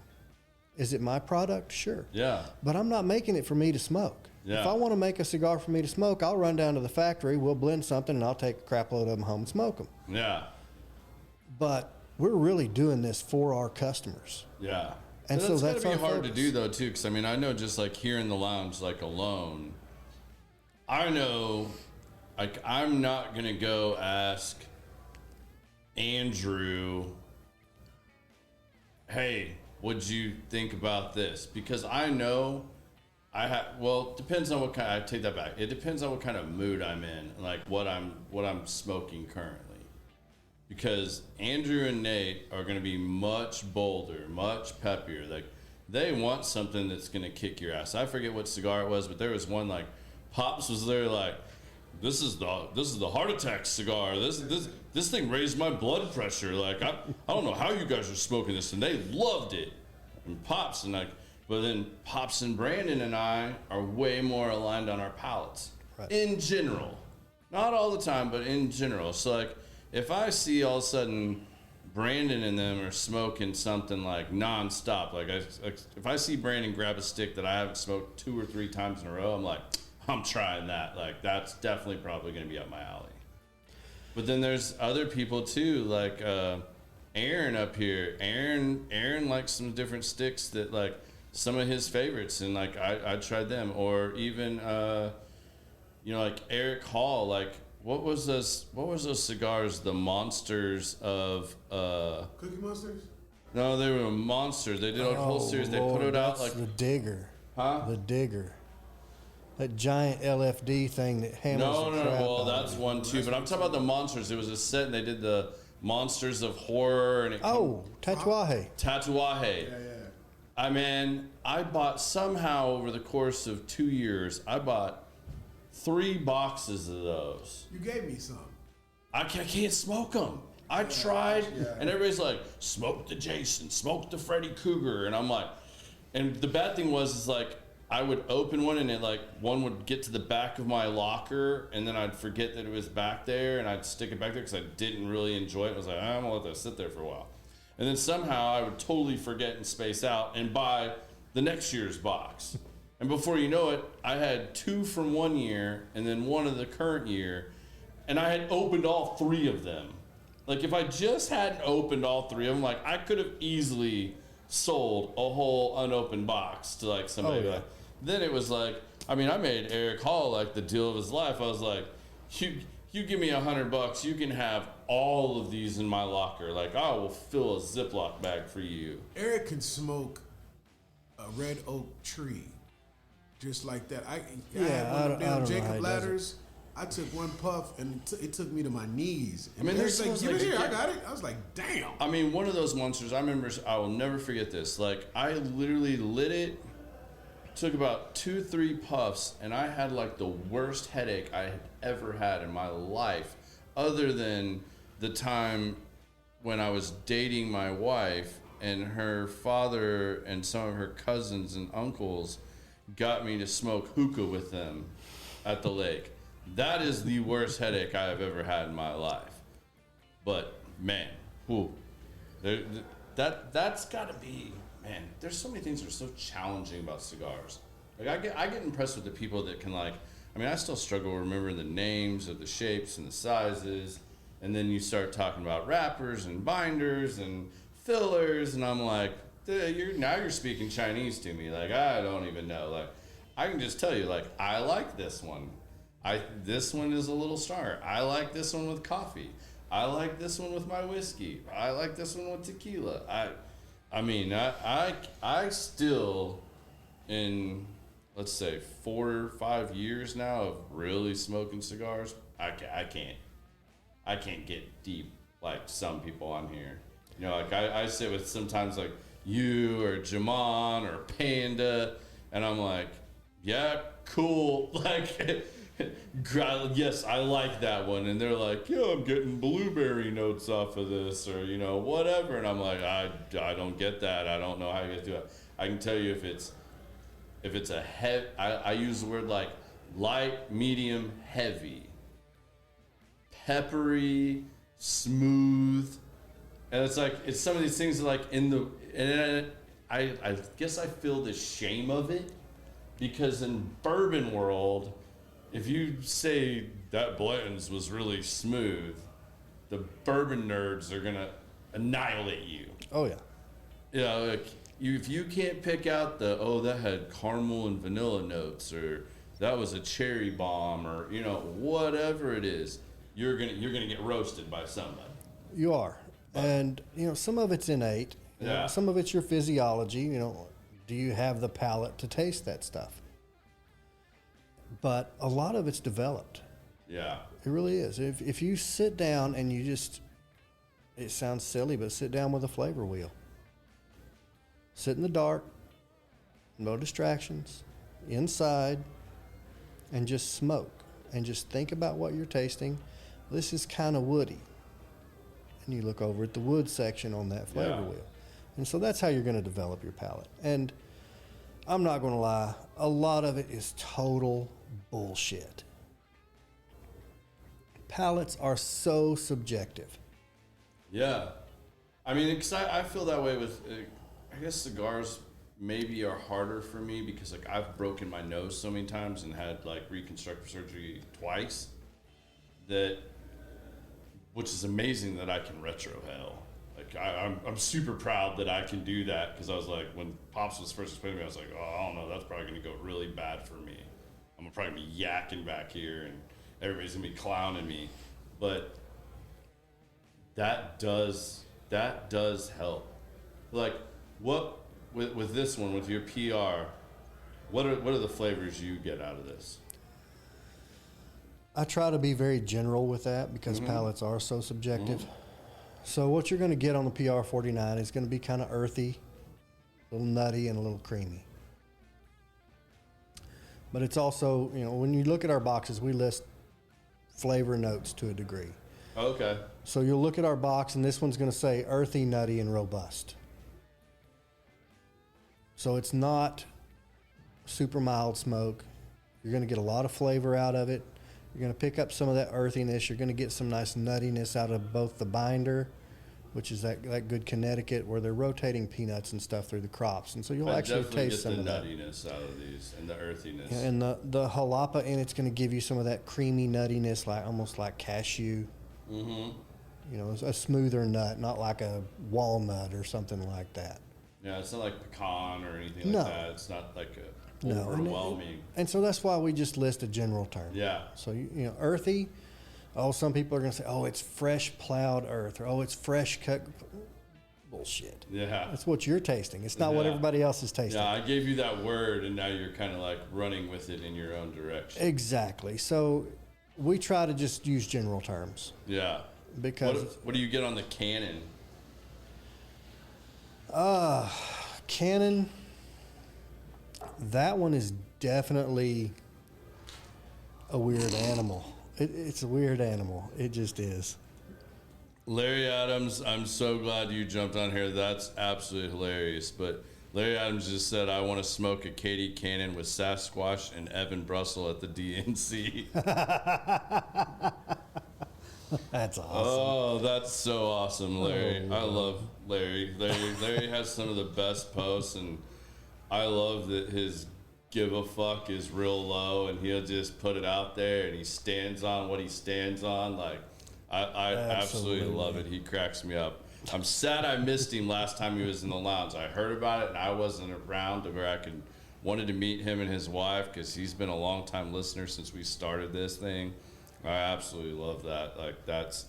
Is it my product? Sure. Yeah. But I'm not making it for me to smoke. Yeah. If I want to make a cigar for me to smoke, I'll run down to the factory, we'll blend something, and I'll take a crap load of them home and smoke them. Yeah. But we're really doing this for our customers. Yeah. And so that's gotta be hard focus. to do though too, because I mean I know just like here in the lounge, like alone, I know, like I'm not gonna go ask Andrew, hey, what'd you think about this? Because I know well, it depends on what kind. I take that back. It depends on what kind of mood I'm in, like what I'm smoking currently. Because Andrew and Nate are going to be much bolder, much peppier. Like they want something that's going to kick your ass. I forget what cigar it was, but there was one like Pops was there like, this is the heart attack cigar. This thing raised my blood pressure. Like I don't know how you guys are smoking this, and they loved it. And Pops and like, but then Pops and Brandon and I are way more aligned on our palates in general, not all the time, but in general. So like, if I see all of a sudden Brandon and them are smoking something like nonstop, like if I see Brandon grab a stick that I haven't smoked 2 or 3 times in a row, I'm like, I'm trying that. Like that's definitely probably going to be up my alley. But then there's other people too, like Aaron up here. Aaron likes some different sticks that like some of his favorites, and like I tried them, or even like Eric Hall, like. What was those cigars? The monsters of Cookie Monsters? No, they were monsters. They did a whole series. They put it out like the Digger. Huh? The Digger. That giant LFD thing that hammers the crap Well, out that's of one too. But I'm talking about the monsters. It was a set, and they did the monsters of horror, and Tatuaje. Tatuaje. Yeah. I bought somehow over the course of 2 years. I bought 3 boxes of those. You gave me some. I can't smoke them. I tried, and everybody's like, smoke the Jason, smoke the Freddy Cougar, and I'm like, and the bad thing was like, I would open one and it like one would get to the back of my locker, and then I'd forget that it was back there, and I'd stick it back there because I didn't really enjoy it. I was like, I'm gonna let that sit there for a while, and then somehow I would totally forget and space out and buy the next year's box. And before you know it, I had 2 from one year and then 1 of the current year. And I had opened all 3 of them. Like if I just hadn't opened all 3 of them, like I could have easily sold a whole unopened box to like somebody. Like, then it was like, I made Eric Hall like the deal of his life. I was like, you give me $100, you can have all of these in my locker. Like I will fill a Ziploc bag for you. Eric can smoke a red oak tree. Just like that. I had one of them Jacob ladders. I took one puff and it took me to my knees. And there's like, give it here, I got it. I was like, damn. One of those monsters, I remember, I will never forget this. Like, I literally lit it, took about 2-3 puffs, and I had like the worst headache I had ever had in my life, other than the time when I was dating my wife and her father and some of her cousins and uncles got me to smoke hookah with them at the lake. That is the worst headache I have ever had in my life. But man, that's got to be, man. There's so many things that are so challenging about cigars. Like I get impressed with the people that can like. I still struggle remembering the names of the shapes and the sizes, And then you start talking about wrappers and binders and fillers, and I'm like, you're speaking Chinese to me. Like, I don't even know. Like, I can just tell you, like, I like this one. This one is a little stronger. I like this one with coffee. I like this one with my whiskey. I like this one with tequila. I still, in, let's say, 4 or 5 years now of really smoking cigars, I can't get deep like some people on here. You know, like I sit with sometimes like you or Jaman or Panda, and I'm like, yeah, cool. Like, yes, I like that one. And they're like, yeah, I'm getting blueberry notes off of this, or, you know, whatever. And I'm like, I don't get that. I don't know how you get to it. I can tell you if it's a heavy, I use the word like light, medium, heavy. Peppery, smooth, and it's like, it's some of these things like and I guess I feel the shame of it, because in bourbon world, if you say that Blanton's was really smooth, the bourbon nerds are gonna annihilate you. Oh yeah. You know, like, if you can't pick out that had caramel and vanilla notes, or that was a cherry bomb, or, you know, whatever it is, you're gonna get roasted by somebody. You are. And, you know, some of it's innate. You know, some of it's your physiology. You know, do you have the palate to taste that stuff? But a lot of it's developed. Yeah. It really is. If you sit down and you just, it sounds silly, but sit down with a flavor wheel. Sit in the dark, no distractions, inside, and just smoke. And just think about what you're tasting. This is kind of woody. And you look over at the wood section on that flavor wheel. And so that's how you're going to develop your palate. And I'm not going to lie, a lot of it is total bullshit. Palates are so subjective. Yeah. I mean, because I feel that way with, I guess cigars maybe are harder for me because, like, I've broken my nose so many times and had, like, reconstructive surgery twice, which is amazing that I can retrohale. Like, I'm super proud that I can do that, because I was like, when Pops was first explaining to me, I was like, oh, I don't know, that's probably going to go really bad for me. I'm going to probably be yakking back here and everybody's going to be clowning me. But that does help. Like, what, with this one, with your PR, what are the flavors you get out of this? I try to be very general with that, because palates are so subjective. So what you're going to get on the PR 49 is going to be kind of earthy, a little nutty, and a little creamy. But it's also, you know, when you look at our boxes, we list flavor notes to a degree. Okay. So you'll look at our box, and this one's going to say earthy, nutty, and robust. So it's not super mild smoke. You're going to get a lot of flavor out of it. You're going to pick up some of that earthiness. You're going to get some nice nuttiness out of both the binder, which is that good Connecticut, where they're rotating peanuts and stuff through the crops. And so you'll actually taste some of that. Definitely get the nuttiness out of these, and the earthiness. Yeah, and the jalapa in it's going to give you some of that creamy nuttiness, like almost like cashew. You know, a smoother nut, not like a walnut or something like that. Yeah, it's not like pecan or anything like that. It's not like overwhelming. And so that's why we just list a general term. Yeah. So, you know, earthy, some people are going to say, oh, it's fresh plowed earth, or oh, it's fresh cut. Bullshit. Yeah. That's what you're tasting. It's not what everybody else is tasting. Yeah, I gave you that word, and now you're kind of like running with it in your own direction. Exactly. So we try to just use general terms. Yeah. Because what do you get on the Canon? Canon, that one is definitely a weird animal. It's a weird animal. It just is. Larry Adams, I'm so glad you jumped on here. That's absolutely hilarious. But Larry Adams just said, I want to smoke a CATI Cannon with Sasquatch and Evan Brussel at the DNC. That's awesome. Oh, that's so awesome, Larry. I love Larry. Larry has some of the best posts, and I love that his give a fuck is real low, and he'll just put it out there, and he stands on what he stands on. Like, I absolutely love it. He cracks me up. I'm sad I missed him last time he was in the lounge. I heard about it, and I wasn't around to where wanted to meet him and his wife, because he's been a long-time listener since we started this thing. I absolutely love that. Like, that's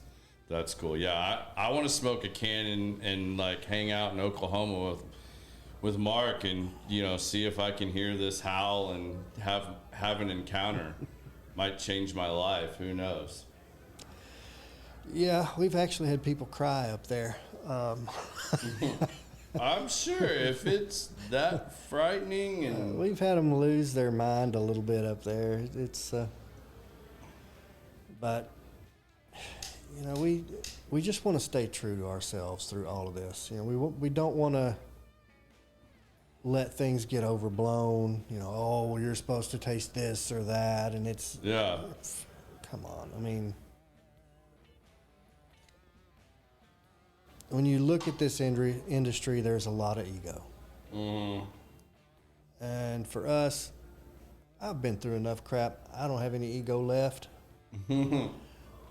cool. Yeah, I want to smoke a can and like hang out in Oklahoma with Mark and, you know, see if I can hear this howl and have an encounter. Might change my life. Who knows? Yeah, we've actually had people cry up there. I'm sure if it's that frightening, and we've had them lose their mind a little bit up there. It's, but you know, we just want to stay true to ourselves through all of this. You know, we don't want to let things get overblown. You know, oh, well, you're supposed to taste this or that, and it's come on. I mean, when you look at this industry, there's a lot of ego. Mm-hmm. And for us, I've been through enough crap. I don't have any ego left.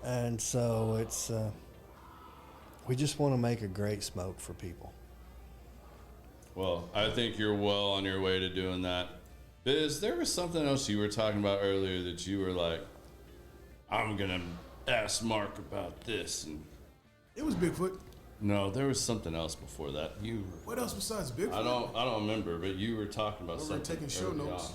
And so it's, we just want to make a great smoke for people. Well, I think you're well on your way to doing that. Biz, there was something else you were talking about earlier that you were like, I'm going to ask Mark about this. And it was Bigfoot. No, there was something else before that. What else besides Bigfoot? I don't remember, but you were talking about something. We're taking show notes. On.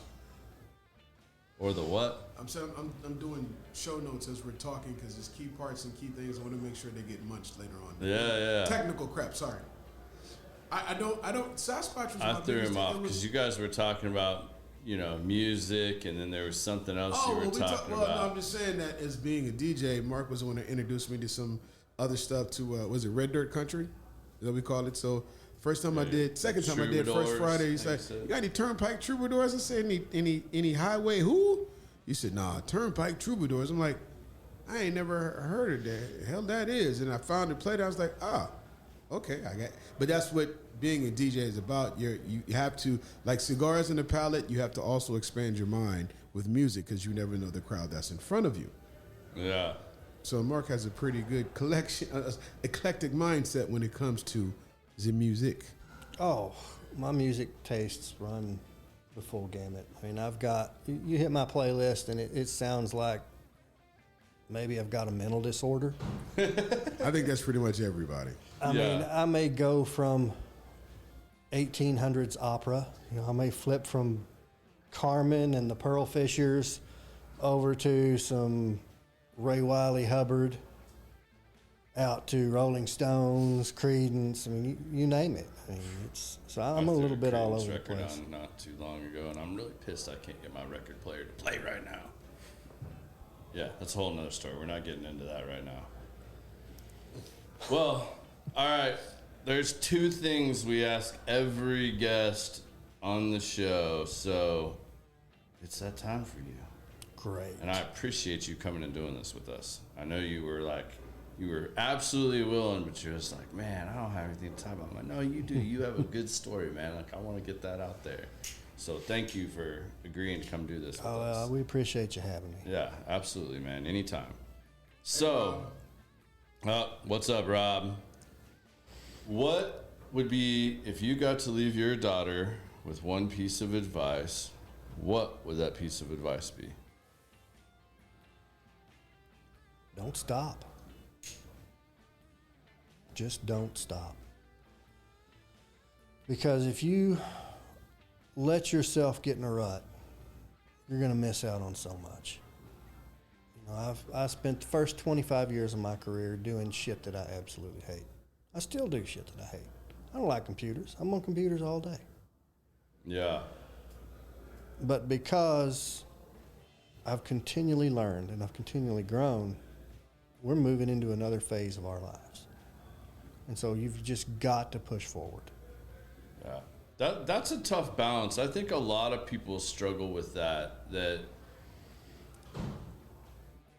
Or the what? I'm saying I'm doing show notes as we're talking, because there's key parts and key things. I want to make sure they get munched later on. Yeah. Technical crap. Sorry. I don't. Sasquatch was. I threw him off because you guys were talking about, you know, music, and then there was something else you were talking about. No, I'm just saying that as being a DJ, Mark was the one that introduced me to some other stuff. To was it Red Dirt Country? Is that what we call it? So first time second time I did First Friday. He's like, you got any Turnpike Troubadours? I said, any highway who? He said, nah, Turnpike Troubadours. I'm like, I ain't never heard of that. The hell that is. And I found it played. I was like, okay, I got it. But that's what being a DJ is about. You have to, like cigars in the palate, you have to also expand your mind with music, because you never know the crowd that's in front of you. Yeah. So Mark has a pretty good eclectic mindset when it comes to the music. Oh, my music tastes run the full gamut. I mean, I've got, you hit my playlist and it sounds like maybe I've got a mental disorder. I think that's pretty much everybody. I mean, I may go from 1800s opera. You know, I may flip from Carmen and the Pearl Fishers over to some Ray Wiley Hubbard, out to Rolling Stones, Creedence. I mean, you name it. I mean, so I'm a little bit all over the place. Record on not too long ago, and I'm really pissed I can't get my record player to play right now. Yeah, that's a whole nother story. We're not getting into that right now. Well, all right. There's two things we ask every guest on the show, so it's that time for you. Great. And I appreciate you coming and doing this with us. I know you were absolutely willing, but you're just like, man, I don't have anything to talk about. I'm like, no, you do. You have a good story, man. Like, I want to get that out there. So thank you for agreeing to come do this with us. We appreciate you having me. Yeah, absolutely, man. Anytime. So, what's up, Rob? What would be, if you got to leave your daughter with one piece of advice, what would that piece of advice be? Don't stop. Just don't stop. Because if you let yourself get in a rut, you're going to miss out on so much. You know, I spent the first 25 years of my career doing shit that I absolutely hate. I still do shit that I hate. I don't like computers. I'm on computers all day. Yeah. But because I've continually learned and I've continually grown, we're moving into another phase of our lives. And so you've just got to push forward. Yeah. That's a tough balance. I think a lot of people struggle with that,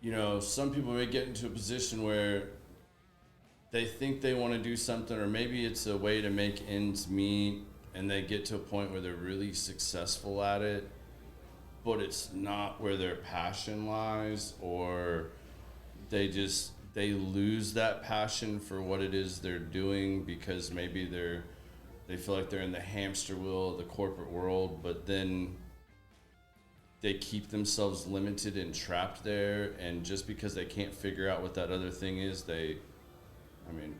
you know, some people may get into a position where they think they want to do something, or maybe it's a way to make ends meet, and they get to a point where they're really successful at it, but it's not where their passion lies, or they they lose that passion for what it is they're doing because maybe they feel like they're in the hamster wheel of the corporate world, but then they keep themselves limited and trapped there. And just because they can't figure out what that other thing is, this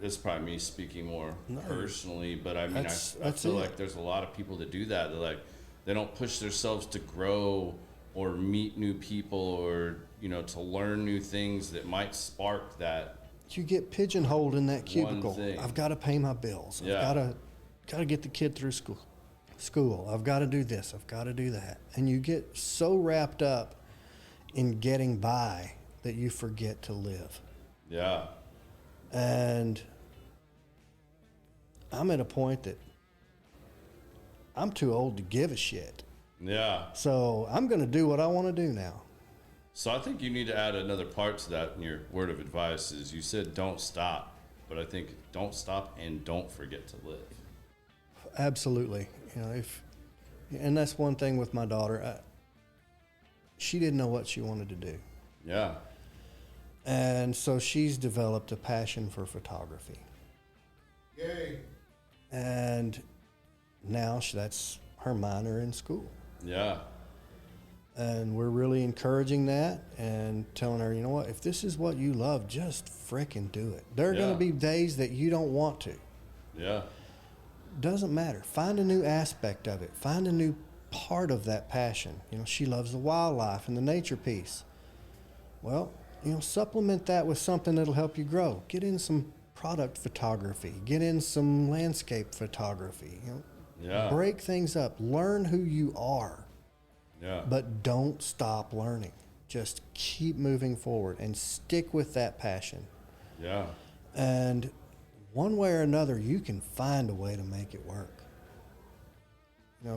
is probably me speaking more personally, but I feel like there's a lot of people that do that. They're like, they don't push themselves to grow or meet new people or, to learn new things that might spark that. You get pigeonholed in that cubicle. I've got to pay my bills. Yeah. I've got to get the kid through school. I've got to do this. I've got to do that. And you get so wrapped up in getting by that you forget to live. Yeah. And I'm at a point that I'm too old to give a shit. Yeah. So I'm going to do what I want to do now. So I think you need to add another part to that in your word of advice is you said don't stop, but I think don't stop and don't forget to live. Absolutely. And that's one thing with my daughter. She didn't know what she wanted to do. Yeah. And so she's developed a passion for photography. Yay. And now that's her minor in school. Yeah. And we're really encouraging that and telling her, you know what, if this is what you love, just frickin' do it. There are going to be days that you don't want to. Yeah. Doesn't matter. Find a new aspect of it. Find a new part of that passion. She loves the wildlife and the nature piece. Well, supplement that with something that'll help you grow. Get in some product photography. Get in some landscape photography. Yeah. Break things up. Learn who you are. Yeah. But don't stop learning. Just keep moving forward and stick with that passion. Yeah. And one way or another, you can find a way to make it work.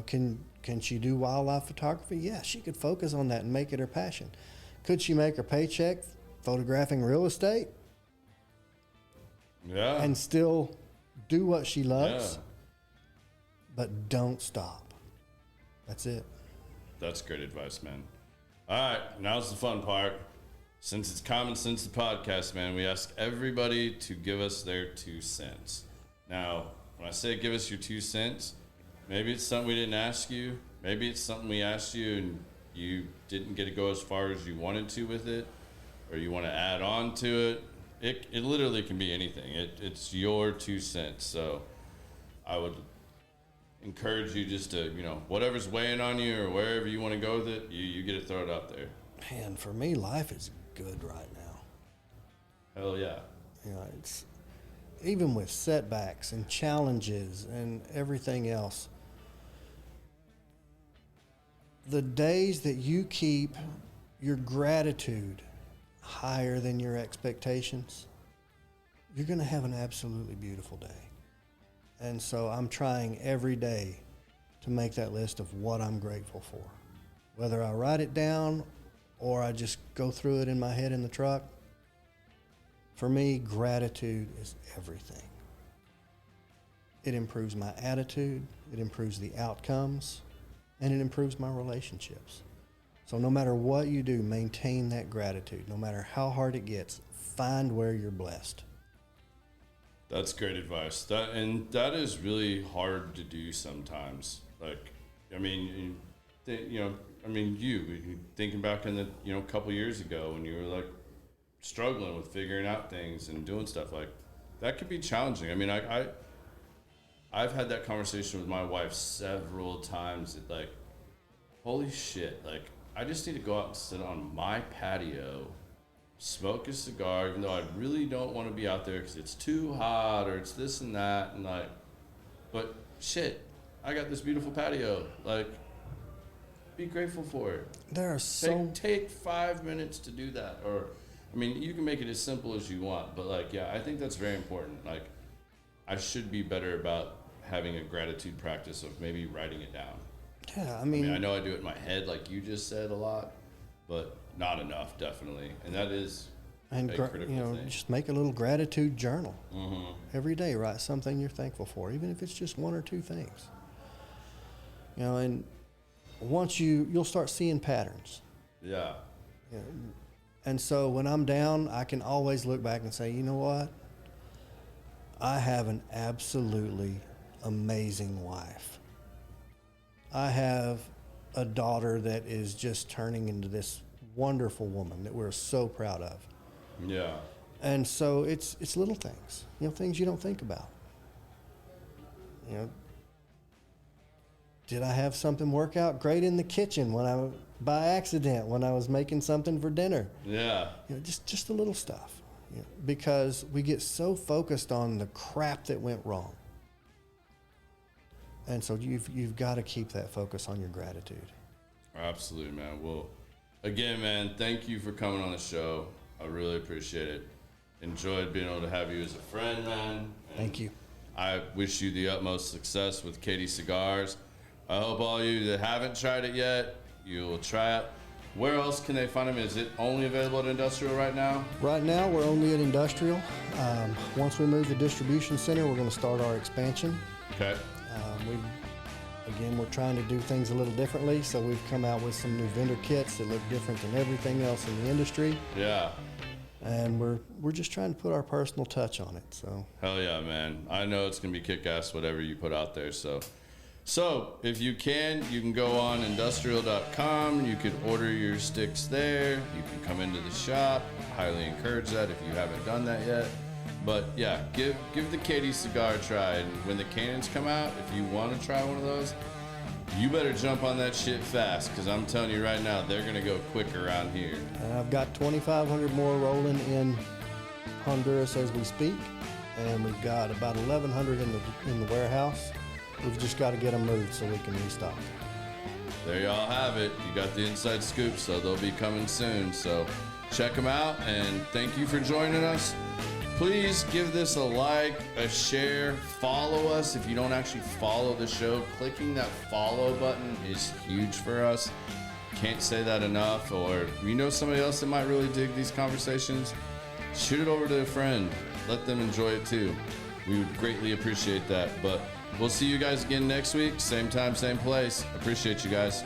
Can she do wildlife photography? Yeah, she could focus on that and make it her passion. Could she make her paycheck photographing real estate? Yeah. And still do what she loves? Yeah. But don't stop. That's it. That's great advice, man. All right, now's the fun part. Since it's Common Sense the podcast, man, we ask everybody to give us their 2 cents. Now, when I say give us your 2 cents, maybe it's something we didn't ask you. Maybe it's something we asked you and you didn't get to go as far as you wanted to with it, or you want to add on to it. It literally can be anything. It's your 2 cents. So I would encourage you just to, whatever's weighing on you or wherever you want to go with it, you get to throw it out there. Man, for me, life is good right now. Hell yeah. It's even with setbacks and challenges and everything else, the days that you keep your gratitude higher than your expectations, you're going to have an absolutely beautiful day. And so I'm trying every day to make that list of what I'm grateful for. Whether I write it down or I just go through it in my head in the truck, for me, gratitude is everything. It improves my attitude, it improves the outcomes, and it improves my relationships. So no matter what you do, maintain that gratitude. No matter how hard it gets, find where you're blessed. That's great advice. That is really hard to do sometimes. You thinking back in the, couple years ago when you were like struggling with figuring out things and doing stuff like that could be challenging. I mean, I've had that conversation with my wife several times. Like, holy shit, like I just need to go out and sit on my patio, smoke a cigar, even though I really don't want to be out there because it's too hot or it's this and that. And but shit, I got this beautiful patio. Like, be grateful for it. There are take 5 minutes to do that. Or, you can make it as simple as you want, but I think that's very important. Like, I should be better about having a gratitude practice of maybe writing it down. Yeah, I know I do it in my head, like you just said a lot, but not enough, definitely. And that is a critical thing. Just make a little gratitude journal. Mm-hmm. Every day, write something you're thankful for, even if it's just 1 or 2 things. And once you'll start seeing patterns. Yeah. And so when I'm down, I can always look back and say, you know what? I have an absolutely amazing wife. I have a daughter that is just turning into this wonderful woman that we're so proud of. Yeah. And so it's little things, things you don't think about. Did I have something work out great in the kitchen by accident when I was making something for dinner? Yeah. Just the little stuff. Because we get so focused on the crap that went wrong. And so you've got to keep that focus on your gratitude. Absolutely, man. Well, again, man, thank you for coming on the show. I really appreciate it. Enjoyed being able to have you as a friend, man. Thank you. I wish you the utmost success with CATI Cigars. I hope all you that haven't tried it yet, you will try it. Where else can they find them? Is it only available at Industrial right now? Right now, we're only at Industrial. Once we move to distribution center, we're going to start our expansion. Okay. We're trying to do things a little differently, so we've come out with some new vendor kits that look different than everything else in the industry. Yeah. And we're just trying to put our personal touch on it. So. Hell yeah, man. I know it's going to be kick-ass, whatever you put out there. So if you can go on industrial.com. You could order your sticks there. You can come into the shop. Highly encourage that if you haven't done that yet. But yeah, give the CATI cigar a try. And when the cannons come out, if you want to try one of those, you better jump on that shit fast, because I'm telling you right now, they're going to go quick around here. And I've got 2,500 more rolling in Honduras as we speak, and we've got about 1,100 in the warehouse. We've just got to get them moved so we can restock. There y'all have it. You got the inside scoop, so they'll be coming soon. So check them out, and thank you for joining us. Please give this a like, a share, follow us. If you don't actually follow the show, clicking that follow button is huge for us. Can't say that enough. Or somebody else that might really dig these conversations, shoot it over to a friend. Let them enjoy it too. We would greatly appreciate that. But we'll see you guys again next week. Same time, same place. Appreciate you guys.